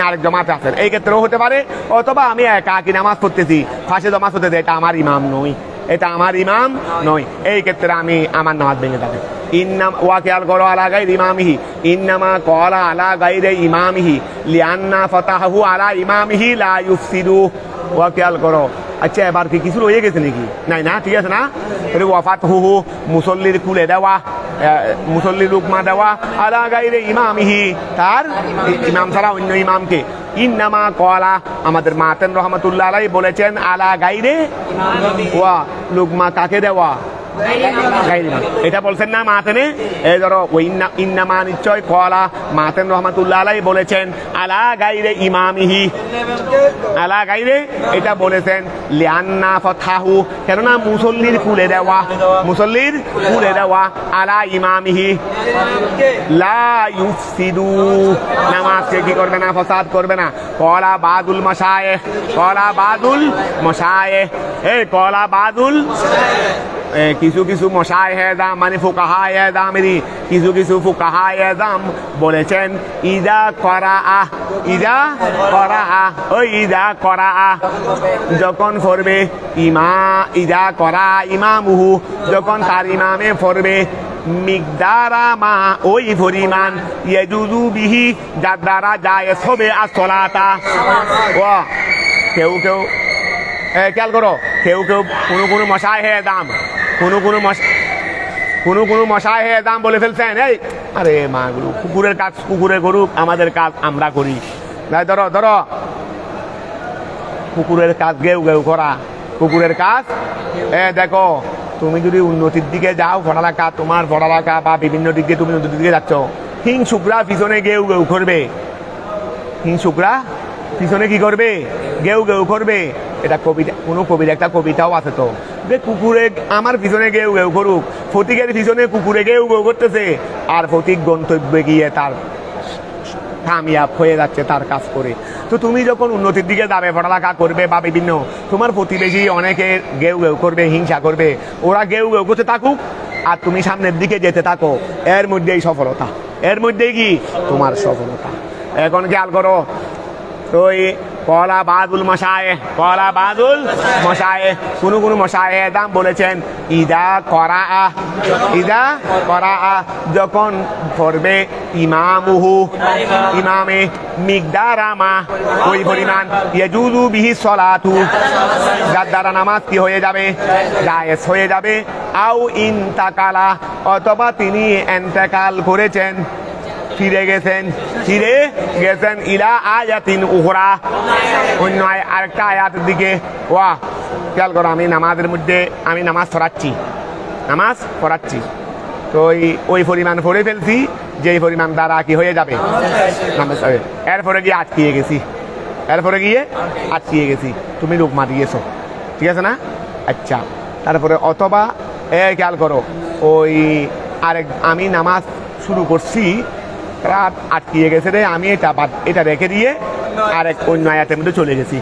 [SPEAKER 1] আরেক জমাতে আছেন, এই ক্ষেত্রেও হতে পারে। অথবা আমি একাকি নামাজ পড়তেছি, ফাঁসে জমাত হতে, এটা আমার ইমাম নয়, এটা আমার ইমাম নয়, এই ক্ষেত্রে আমি আমার নামাজ ভেঙে যাবে। ইন্নাম ওয়া খেয়াল করো, আলা গাইরি ইমামিহি, ইন্নামা ক্বালা আলা গাইরি ইমামিহি লিআন্না ফাতাহু আলা ইমামিহি লা ইউফসিদু। ওয়া খেয়াল করো। আচ্ছা, এবার কি কিছু রয়ে গেছে নাকি? নাই না, ঠিক আছে না। ওয়াফাত হুহু মুসল্লির খুলে দেওয়া, মুসল্লির লুকমা দেওয়া, আলা গাইরে ইমামিহি, তার ইমাম ছাড়া অন্য ইমামকে। ইন্নামা ক্বালা, আমাদের মাতেন রহমাতুল্লাহ আলাইহি বলেছেন, আলা গাইরে ওয়া, লুকমা কাকে দেওয়া, এটা বলছেন না মাতেনে। এই ধরো ওই ইন্নামা, নিশ্চয় ক্বালা, মাতেন রহমাতুল্লাহ আলাইহি বলেছেন আলা গাইরে ইমামিহি, আলা গাইরে, এটা বলেছেন লিআন্না ফাতাহু, কেননা মুসল্লির খুলে দেওয়া, মুসল্লির খুলে দেওয়া, আলা ইমামিহি লা ইউফসিদু, নামাজকে কি করবে না, ফাসাদ করবে না। ক্বালা বাদুল মাশায়েখ, ক্বালা বাদুল মাশায়েখ, এই ক্বালা বাদুল, কিছু কিছু মাশায়েখে আযম মানে ফুকাহায়ে আযমেরি, কিছু কিছু ফুকাহায়ে আযম বলেছেন ইদা করাআ, ইদা করাআ, ওই ইদা করাআ, যখন পড়বে ইদা করা ইমামুহু, যখন তার ইমামে পড়বে মিকদারা মা, ওই পরিমাণ, ইয়াজুজু বিহি, যার দ্বারা জায়েজ হবে as-সালাতা। ওয়া কেউ কেউ খেয়াল করো, কেউ কেউ কোনো মাশায়েখে আযম, কোনো মাশায়েখে আযম বলে ফেলছেন, এই আরে মাগুলো কুকুরের কাজ কুকুরে করুক, আমাদের কাজ আমরা করি। ধরো ধরো কুকুরের কাজ গেউ গেউ করা, কুকুরের কাজ। দেখো, তুমি যদি উন্নতির দিকে যাও, পড়ালেখা, তোমার পড়ালেখা বা বিভিন্ন দিকে তুমি উন্নতির দিকে যাচ্ছ, হিংসুকরা পিছনে গেউ গেউ করবে, হিংসুকরা পিছনে কি করবে, গেউ গেউ করবে। এটা কবিতা, কোনো কবির একটা কবিতাও আছে তো, যে কুকুরে আমার পিছনে গেউ গেউ করুক, ফটিকের পিছনে কুকুরে গেউ গেউ করতেছে, আর ফটিক গন্তব্যে গিয়ে তার কামিয়াব হয়ে যাচ্ছে তার কাজ করে। তো তুমি যখন উন্নতির দিকে যাবে, পড়ালেখা করবে বা বিভিন্ন, তোমার প্রতিবেশী অনেকে গেউ গেউ করবে, হিংসা করবে, ওরা গেউ গেউ করতে থাকুক, আর তুমি সামনের দিকে যেতে থাকো, এর মধ্যেই সফলতা, এর মধ্যেই কি তোমার সফলতা। এখন খেয়াল করো, তো ক্বালা বাদুল মাশায়েখ, ক্বালা বাদুল মাশায়েখ, কোনো মাশায়েখে আযম বলেছেন ইদা করাআ, ইদা করাআ, যখন পড়বে ইমামুহু, ইমামে মিকদারা মা, ওই পরিমাণ, ইয়াজুজু বিহি সালাতু, যার দ্বারা নামাজ কি হয়ে যাবে, জায়েজ হয়ে যাবে। আও ইনতাকালা, অথবা তিনি ইন্তেকাল করেছেন, ফিরে গেছেন ইলা আয়াতিন উখরা, অন্য আরেকটা আয়াতের দিকে। ওয়া খেয়াল করো, আমি নামাজের মধ্যে আমি নামাজ পড়াচ্ছি, তো ওই পরিমাণ পড়ে ফেলছি যেই পরিমাণ দ্বারা কি হয়ে যাবে, এরপরে গিয়ে আটকিয়ে গেছি, তুমি লুকমা দিয়েছো, ঠিক আছে না। আচ্ছা, তারপরে অথবা খেয়াল করো, ওই আরেক আমি নামাজ শুরু করছি, রাত আটকিয়ে গেছে রে, আমি এটা রেখে দিয়ে আরেক অন্য আয়াতের মধ্যে চলে গেছি।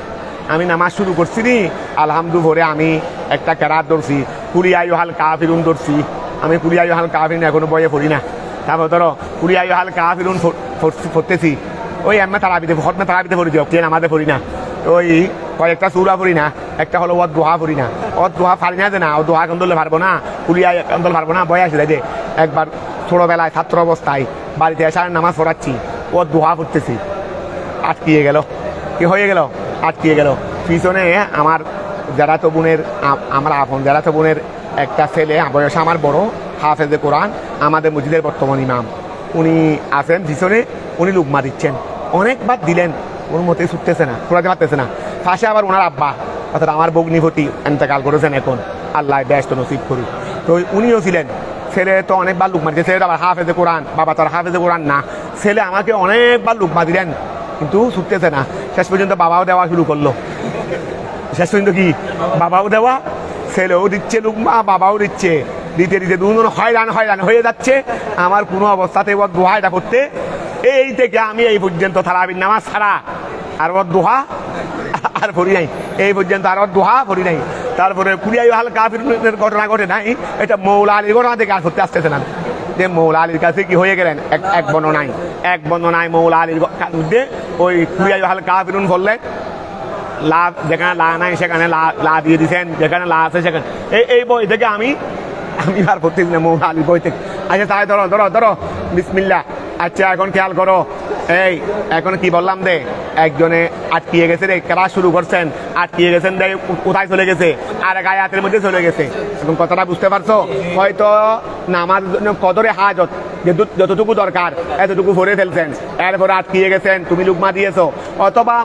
[SPEAKER 1] আমি নামাজ শুরু করছি নি, আলহামদুলিল্লাহ ভরে আমি একটা কেরাত ধরছি, কুলি আইয়ুহাল কাফিরুন ধরছি, আমি কুলি আইয়ুহাল কাফিরুন এখনো বইয়ে পড়ি না। তারপর ধরো কুলি আইয়ুহাল কাফিরুন পড়তেছি, ওই আমি তারাবিতে পড়ি, কেন আমাদের পড়ি না, ওই কয়েকটা সূরা পড়ি না, একটা হলো ওয়াদ দোহা পড়ি না, ওয়াদ দোহা পারি না, যে না ও দোহা কন্দলে পারবো না, কুলি আই কন্দল পারবো না, বয়ে আসলে যে একবার ছোটবেলায় ছাত্র অবস্থায় বাড়িতে এসে নামাজ পড়াচ্ছি, ও দোহা পড়তেছি, আটকিয়ে গেল, কি হয়ে গেল, আটকিয়ে গেল। পিছনে আমার জারাতো বোনের, আমার আপন জারাতো বোনের একটা ছেলে, বয়সে আমার বড়, হাফেজে কোরআন, আমাদের মসজিদের বর্তমান ইমাম, উনি আছেন পিছনে, উনি লুকমা দিচ্ছেন, অনেকবার দিলেন, ওর মতে ছুটতেছে না, ছুটাতে পারতেছে না। পাশে আবার ওনার আব্বা, অর্থাৎ আমার ভগ্নিপতি ইন্তেকাল করেছেন এখন, আল্লাহ ব্যস্ত নসিব করুক, তো উনিও ছিলেন, ছেলে তো অনেকবার লুকমা দিচ্ছে, ছেলে আবার হাফেজে কোরআন, বাবা তো আর হাফেজে কোরআন না, ছেলে আমাকে অনেকবার লুকমা দিলেন কিন্তু ছুটতেছে না। শেষ পর্যন্ত বাবাও দেওয়া শুরু করলো। শেষ পর্যন্ত কি বাবাও দেওয়া, ছেলেও দিচ্ছে লুকমা, বাবাও দিচ্ছে, দিতে দিতে দুজন হয়রান হয়ে যাচ্ছে। আমার কোনো অবস্থাতে ওর দোহা এটা করতে, এই থেকে আমি এই পর্যন্ত তারাবির নামাজ ছাড়া আর ওর দোহা আর পড়ি নাই, এই পর্যন্ত আর ওর দোহা পড়ি নাই। তারপরে কুড়িয়াই হাল কাফিরের ঘটনা ঘটে নাই, এটা মৌলা আলীর ঘটনা থেকে আর করতে আসতেছে না, যে মৌলা আলীর কাছে কি হয়ে গেলেন। এক বর্ণনায় মৌলা আলীর মধ্যে ওই কুড়িয়াই হাল কাফিরুন বললে লা, যেখানে লা নাই সেখানে লা দিয়ে দিচ্ছেন, যেখানে লা আছে সেখানে, এই বই থেকে আমি আর পড়তেছি না মৌলা আলীর বই থেকে। আচ্ছা তাই ধরো বিসমিল্লাহ। আচ্ছা এখন খেয়াল করো, এই এখন কি বললাম দে, একজনে আটকিয়ে গেছে রে, ক্লাস শুরু করছেন, আটকিয়ে গেছেন রে, কোথায় চলে গেছে, আর এক আয়াতের মধ্যে চলে গেছে। এখন কথাটা বুঝতে পারছো? হয়তো নামাজ কদরে হাজত যতটুকু দরকার এতটুকু ভরে ফেলছেন, এরপরে আটকিয়ে গেছেন, তুমি লুকমা দিয়েছো, অথবা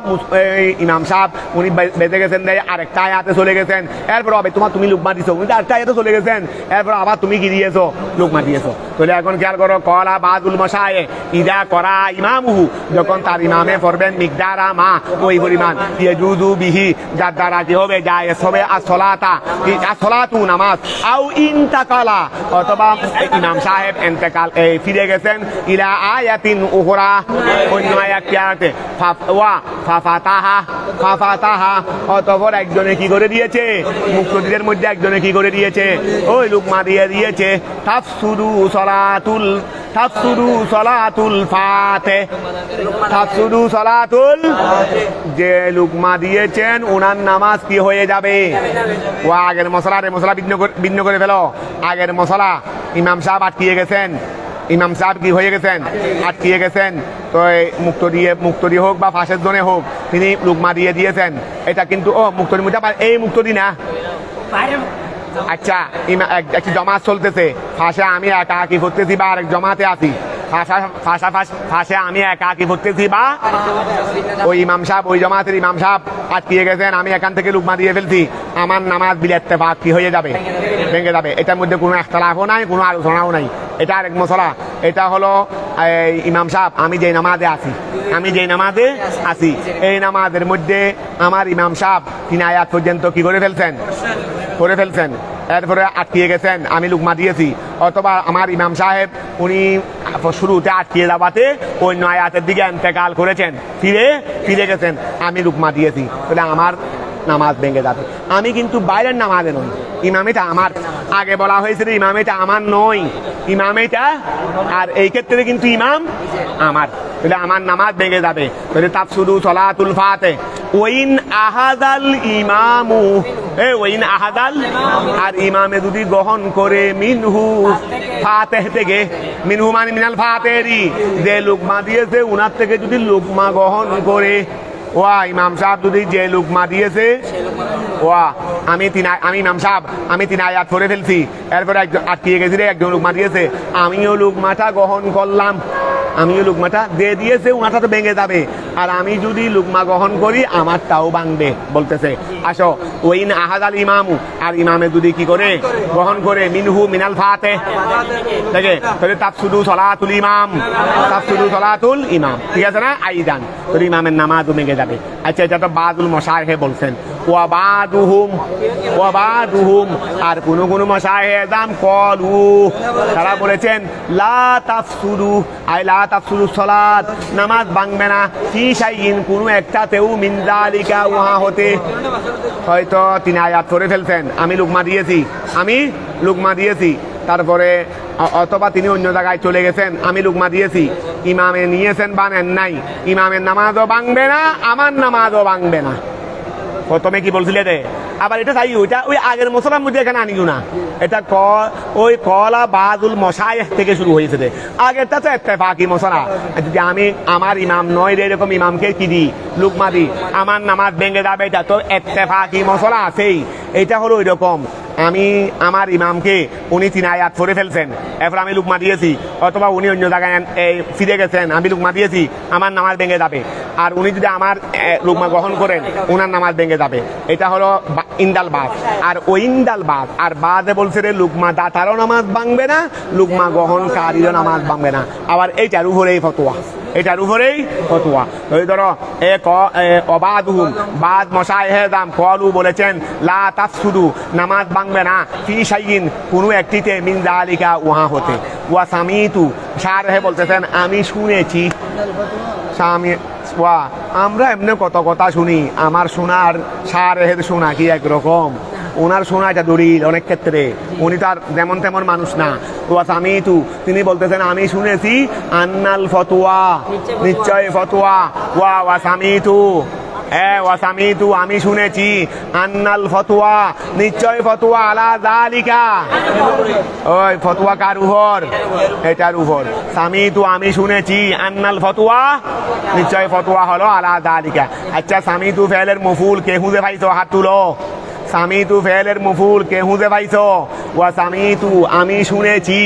[SPEAKER 1] ইমাম সাহেব উনি বেঁচে গেছেন রে, আরেকটা আয়াতে চলে গেছেন, এরপর হবে তুমি লুকমা দিছো, উনি আরেকটা আয়াতে চলে গেছেন, এরপর আবার তুমি কি দিয়েছো, লুকমা দিয়েছো। তাহলে এখন খেয়াল করো, কলা বাদুল মশায়ে ইদা করা ইমামুহু, যখন তার ইমামে পড়বেন মিকদারা মা, ওই পরিমাণ ইয়াজুজু বিহি, যার দ্বারা কি হবে, জায়েজ হবে আসলাতু নামাজ, আও ইনতাকালা, অথবা ইমাম সাহেব ইন্তেকাল ফিরে গেছেন, ইলা আয়াতিন উখরা, অন্য আয়াতে ফাফাতাহা, অতঃপর একজনে কি করে দিয়েছে, মুক্তদিনের মধ্যে একজনে কি করে দিয়েছে, ওই লুকমা দিয়ে দিয়েছে। তাফসুদু সলাতুল ফাতে, তাফসুদু সলাতুল, যে লুকমা দিয়েছেন ওনার নামাজ কি হয়ে যাবে। ও আগের মশলা ভিন্ন করে ফেলো, আগের মশলা ইমাম সাহেব আটকিয়ে গেছেন, ইমাম সাহেব কি হয়ে গেছেন, আটকিয়ে গেছেন, তো মুক্তদি হোক বা ফাঁসের জনে হোক, তিনি লুকমা দিয়ে দিয়েছেন, এটা কিন্তু মুক্তদি মধ্যে এই মুক্তদি না। আচ্ছা একটি জমাত চলতেছে, ফাঁসে আমি একাকি করতেছি বা আরেক জমাতে আছি, ফাঁসে আমি একাকি করতেছি বা ওই ইমাম সাহেব, ওই জমাতের ইমাম সাহেব আটকিয়ে গেছেন, আমি এখান থেকে লুকমা দিয়ে ফেলছি, আমার নামাজ বিলেত্তেফাক কি হয়ে যাবে, ভেঙে যাবে। এটার মধ্যে কোনো ইখতিলাফও নাই, কোনো আলোচনাও নাই, এটা আরেক মশলা। এটা হলো ইমাম সাহেব আমি যেই নামাজে আছি, এই নামাজের মধ্যে আমার ইমাম সাহেব 3 আয়াত পর্যন্ত কি করে ফেলছেন, এরপরে আটকিয়ে গেছেন, আমি লুকমা দিয়েছি, অথবা আমার ইমাম সাহেব উনি শুরুতে আটকিয়ে যাওয়াতে অন্য আয়াতের দিকে ইন্তেকাল করেছেন, ফিরে গেছেন, আমি লুকমা দিয়েছি, তাহলে আমার নামাজ ভেঙে যাবে। আমি কিন্তু বাইরের নামাজে নই, ইমামিটা আমার, আগে বলা হয়েছিল ইমামিটা আমার নয়, ইমামিটা, আর এই ক্ষেত্রে কিন্তু ইমাম আমার, তাহলে আমার নামাজ ভেঙে যাবে। তাহলে তাফসুদু সলাতুল ফাতে ওয়াইন আহাদাল ইমামু, ওয়াইন আহাদাল, আর ইমামে যদি গ্রহণ করে মিনহু ফাতেহ থেকে, মিনহু মানে মিনাল ফাতেরি, যে লুকমা দিয়েছে উনার থেকে যদি লুকমা গ্রহণ করে, ওয়া ইমাম সাহেব যদি যে লুকমা দিয়েছে, ওয়া আমি ইমাম সাহেব আমি 3 আয়াত পড়ে ফেলছি, এরপরে একজন আটকিয়ে গেছি রে, একজন লুকমা দিয়েছে, আমিও লুকমাটা গ্রহণ করলাম, আমিও লুকমাটা দিয়ে দিয়েছে, ওনাটা তো ভেঙে যাবে, আর আমি যদি লুকমা গ্রহণ করি আমারটাও ভাঙবে। বলতেছে আসো, ওয়াইন আহাদাল ইমামু, আর ইমামে যদি কি করে গ্রহণ করে মিনহু মিনাল ফাতে থেকে, তাহলে তাফসুদু সলাতুল ইমাম, ঠিক আছে না, আইদান, তো ইমামের নামাজও ভেঙে যাবে। আচ্ছা এটা তো বাদুল মশায়েখ বলছেন, ওয়াবাদুহুম, আর কোন মশায়েখ দাম কলু, তারা বলেছেন লা তাফসুদু সলাত, নামাজ ভাঙবে না, ফি শাইইন, কোনো একটাতেও, মিন যালিকা, ওহা হতে, হয়তো 3 আয়াত পড়ে ফেলছেন, আমি লুকমা দিয়েছি, তারপরে অথবা তিনি অন্য জায়গায় চলে গেছেন, আমি লুকমা দিয়েছি, ইমামে নিয়েছেন বা নেন নাই, ইমামের নামাজও ভাঙবে না, আমার নামাজও ভাঙবে না। প্রথমে কি বলছিলে রে, আবার এটা তাই, ওইটা ওই আগের মশলার মধ্যে এখানে আনিও না, এটা ওই কলা বাদুল মশায়েখ থেকে শুরু হয়েছে রে, আগেরটা তো ইত্তেফাকি মশলা, যদি আমি আমার ইমাম নয় রে, এরকম ইমামকে কি দিই, লুকমা দিই, আমার নামাজ ভেঙে যাবে, এটা তো ইত্তেফাকি মশলা আছেই। এটা হলো ওই রকম আমি আমার ইমামকে উনি 3 আয়াত পড়ে ফেলছেন, এরপর আমি লুকমা দিয়েছি, অথবা উনি অন্য জায়গায় ফিরে গেছেন, আমি লুকমা দিয়েছি, আমার নামাজ ভেঙে যাবে। আর উনি যদি আমার লুকমা গ্রহণ করেন, ওনার নামাজ ভেঙে যাবে। এটা হলো ইন্দাল বাদ। আর ওই ইন্দাল বাদ আর বাদে বলছে রে লুকমা দাতারও নামাজ ভাঙবে না, লুকমা গ্রহণকারীরও নামাজ ভাঙবে না। আবার এইটার উপরেই ফতোয়া, এটার উপরেই ফতোয়া। ওই ধরো অবাদুহুম বাদ মশায়েহে দাম কলু বলেছেন লা তাসুদু নামাজ ভাঙবে না ফি শাইইন কোনো একটিতে মিন যালিকা উহা হতে। ওয়া সামিতু শারহে বলতেছেন আমি শুনেছি। স্বামী ওয়া আমরা এমনি কত কথা শুনি, আমার শোনার শারহের শোনা কি একরকম, ওনার শোনা এটা দলিল অনেক ক্ষেত্রে, উনি তার যেমন তেমন মানুষ না। ওয়া সামিতু তিনি বলতেছেন আমি শুনেছি আন্নাল ফতোয়া নিশ্চয় ফতোয়া। ওয়া সামিতু ওয়া সামিতু আমি শুনেছি আন্নাল ফতোয়া নিশ্চয় ফতোয়া আলা যালিকা ওই ফতোয়া কার উপর, এটার উপর। সামিতু আমি শুনেছি আন্নাল ফতোয়া নিশ্চয় ফতোয়া হলো আলা যালিকা। আচ্ছা সামিতু ফেলের মফুল কে খুঁজে পাইছো, হাত তুলো। সামিতু ফেলের মফুল কে খুঁজে পাইছো। ওয়া সামিতু আমি শুনেছি,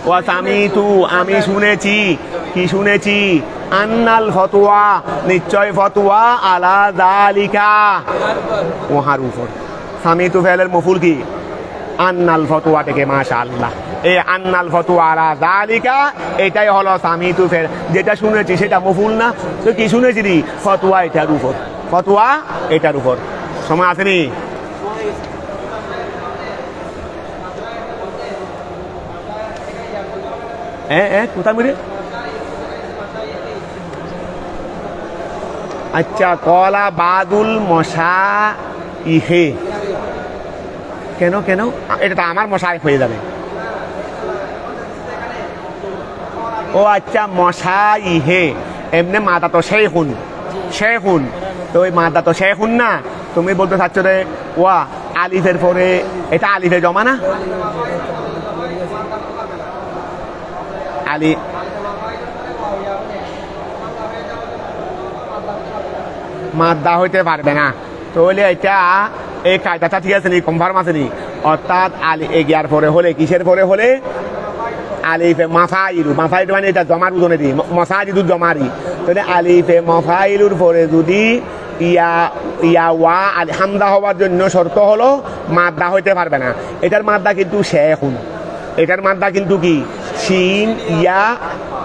[SPEAKER 1] ওয়া সামিতু আমি শুনেছি, কি শুনেছি আন্নাল ফতোয়া নিশ্চয় ফতোয়া আলা যালিকা ওহার উপর। সামিতু ফেলের মফুল কি আন্নাল ফতোয়া থেকে, মাশাআল্লাহ। এই আন্নাল ফতোয়া আলা যালিকা এটাই হলো সামিতু ফেল, যেটা শুনেছি সেটা মফুল না, তো কি শুনেছি রে ফতোয়া এটার উপর, ফতোয়া এটার উপর। সময় আসেনি? কোথায় মিলে? আচ্ছা কলা বাদুল মশা ইহে, কেন কেন এটা তো আমার মশাই হয়ে যাবে। ও আচ্ছা মশা ইহে এমনি মাদা তো শেখুন, শেখুন তো ওই মাদা তো শেখুন না, তুমি বলতে চাচ্ছ রে ওয়া আলিফের পরে এটা আলিফে জমা না, আলি মাদ্দা হইতে পারবে না, তাহলে এটা এই কায়দাটা ঠিক আছে নি, কনফার্ম আছে নি। অর্থাৎ আলি এগিয়ার পরে হলে কিসের পরে হলে আলিফে মাফাইলু, মাফাইলু মানে এটা জমার উদনে দি মসাজিদু জমারি, তাহলে আলিফে মাফাইলুর পরে যদি ইয়া ওয়া হামদা হওয়ার জন্য শর্ত হলো মাদ্দা হইতে পারবে না। এটার মাদ্দা কিন্তু শেখুন, এটার মাদ্দা কিন্তু কি শিন ইয়া,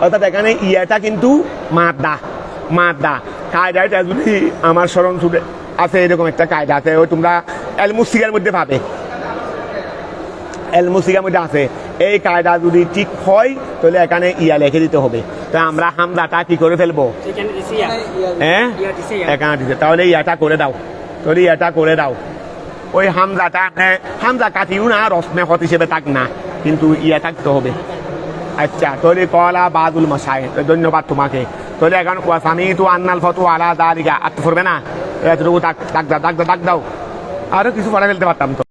[SPEAKER 1] অর্থাৎ এখানে ইয়াটা কিন্তু মাদ্দা, মাদ্দা। কায়দাটা যদি আমার স্মরণ ছুটে আছে, এরকম একটা কায়দা আছে, ওই তোমরা এলমুসিগার মধ্যে পাবে, এলমুসিগার মধ্যে আছে। এই কায়দা যদি ঠিক হয় তাহলে এখানে ইয়া লিখে দিতে হবে। তো আমরা হামদাটা কি করে ফেলবো, এখানে দিতে, তাহলে ইয়াটা করে দাও, তাহলে ইয়াটা করে দাও। ওই হামজাটা হামজা কাটিও না, রসমে হত হিসেবে থাক না, কিন্তু ইয়া থাকতে হবে। আচ্ছা তাহলে কলা বাদুল মশাই, ধন্যবাদ তোমাকে। তাহলে এখন সামিতু আন্নাল ফতোয়া আলা যালিকা আত্ম করবে না, এতটুকু দাগ দাও, আরো কিছু পড়া ফেলতে পারতাম তো।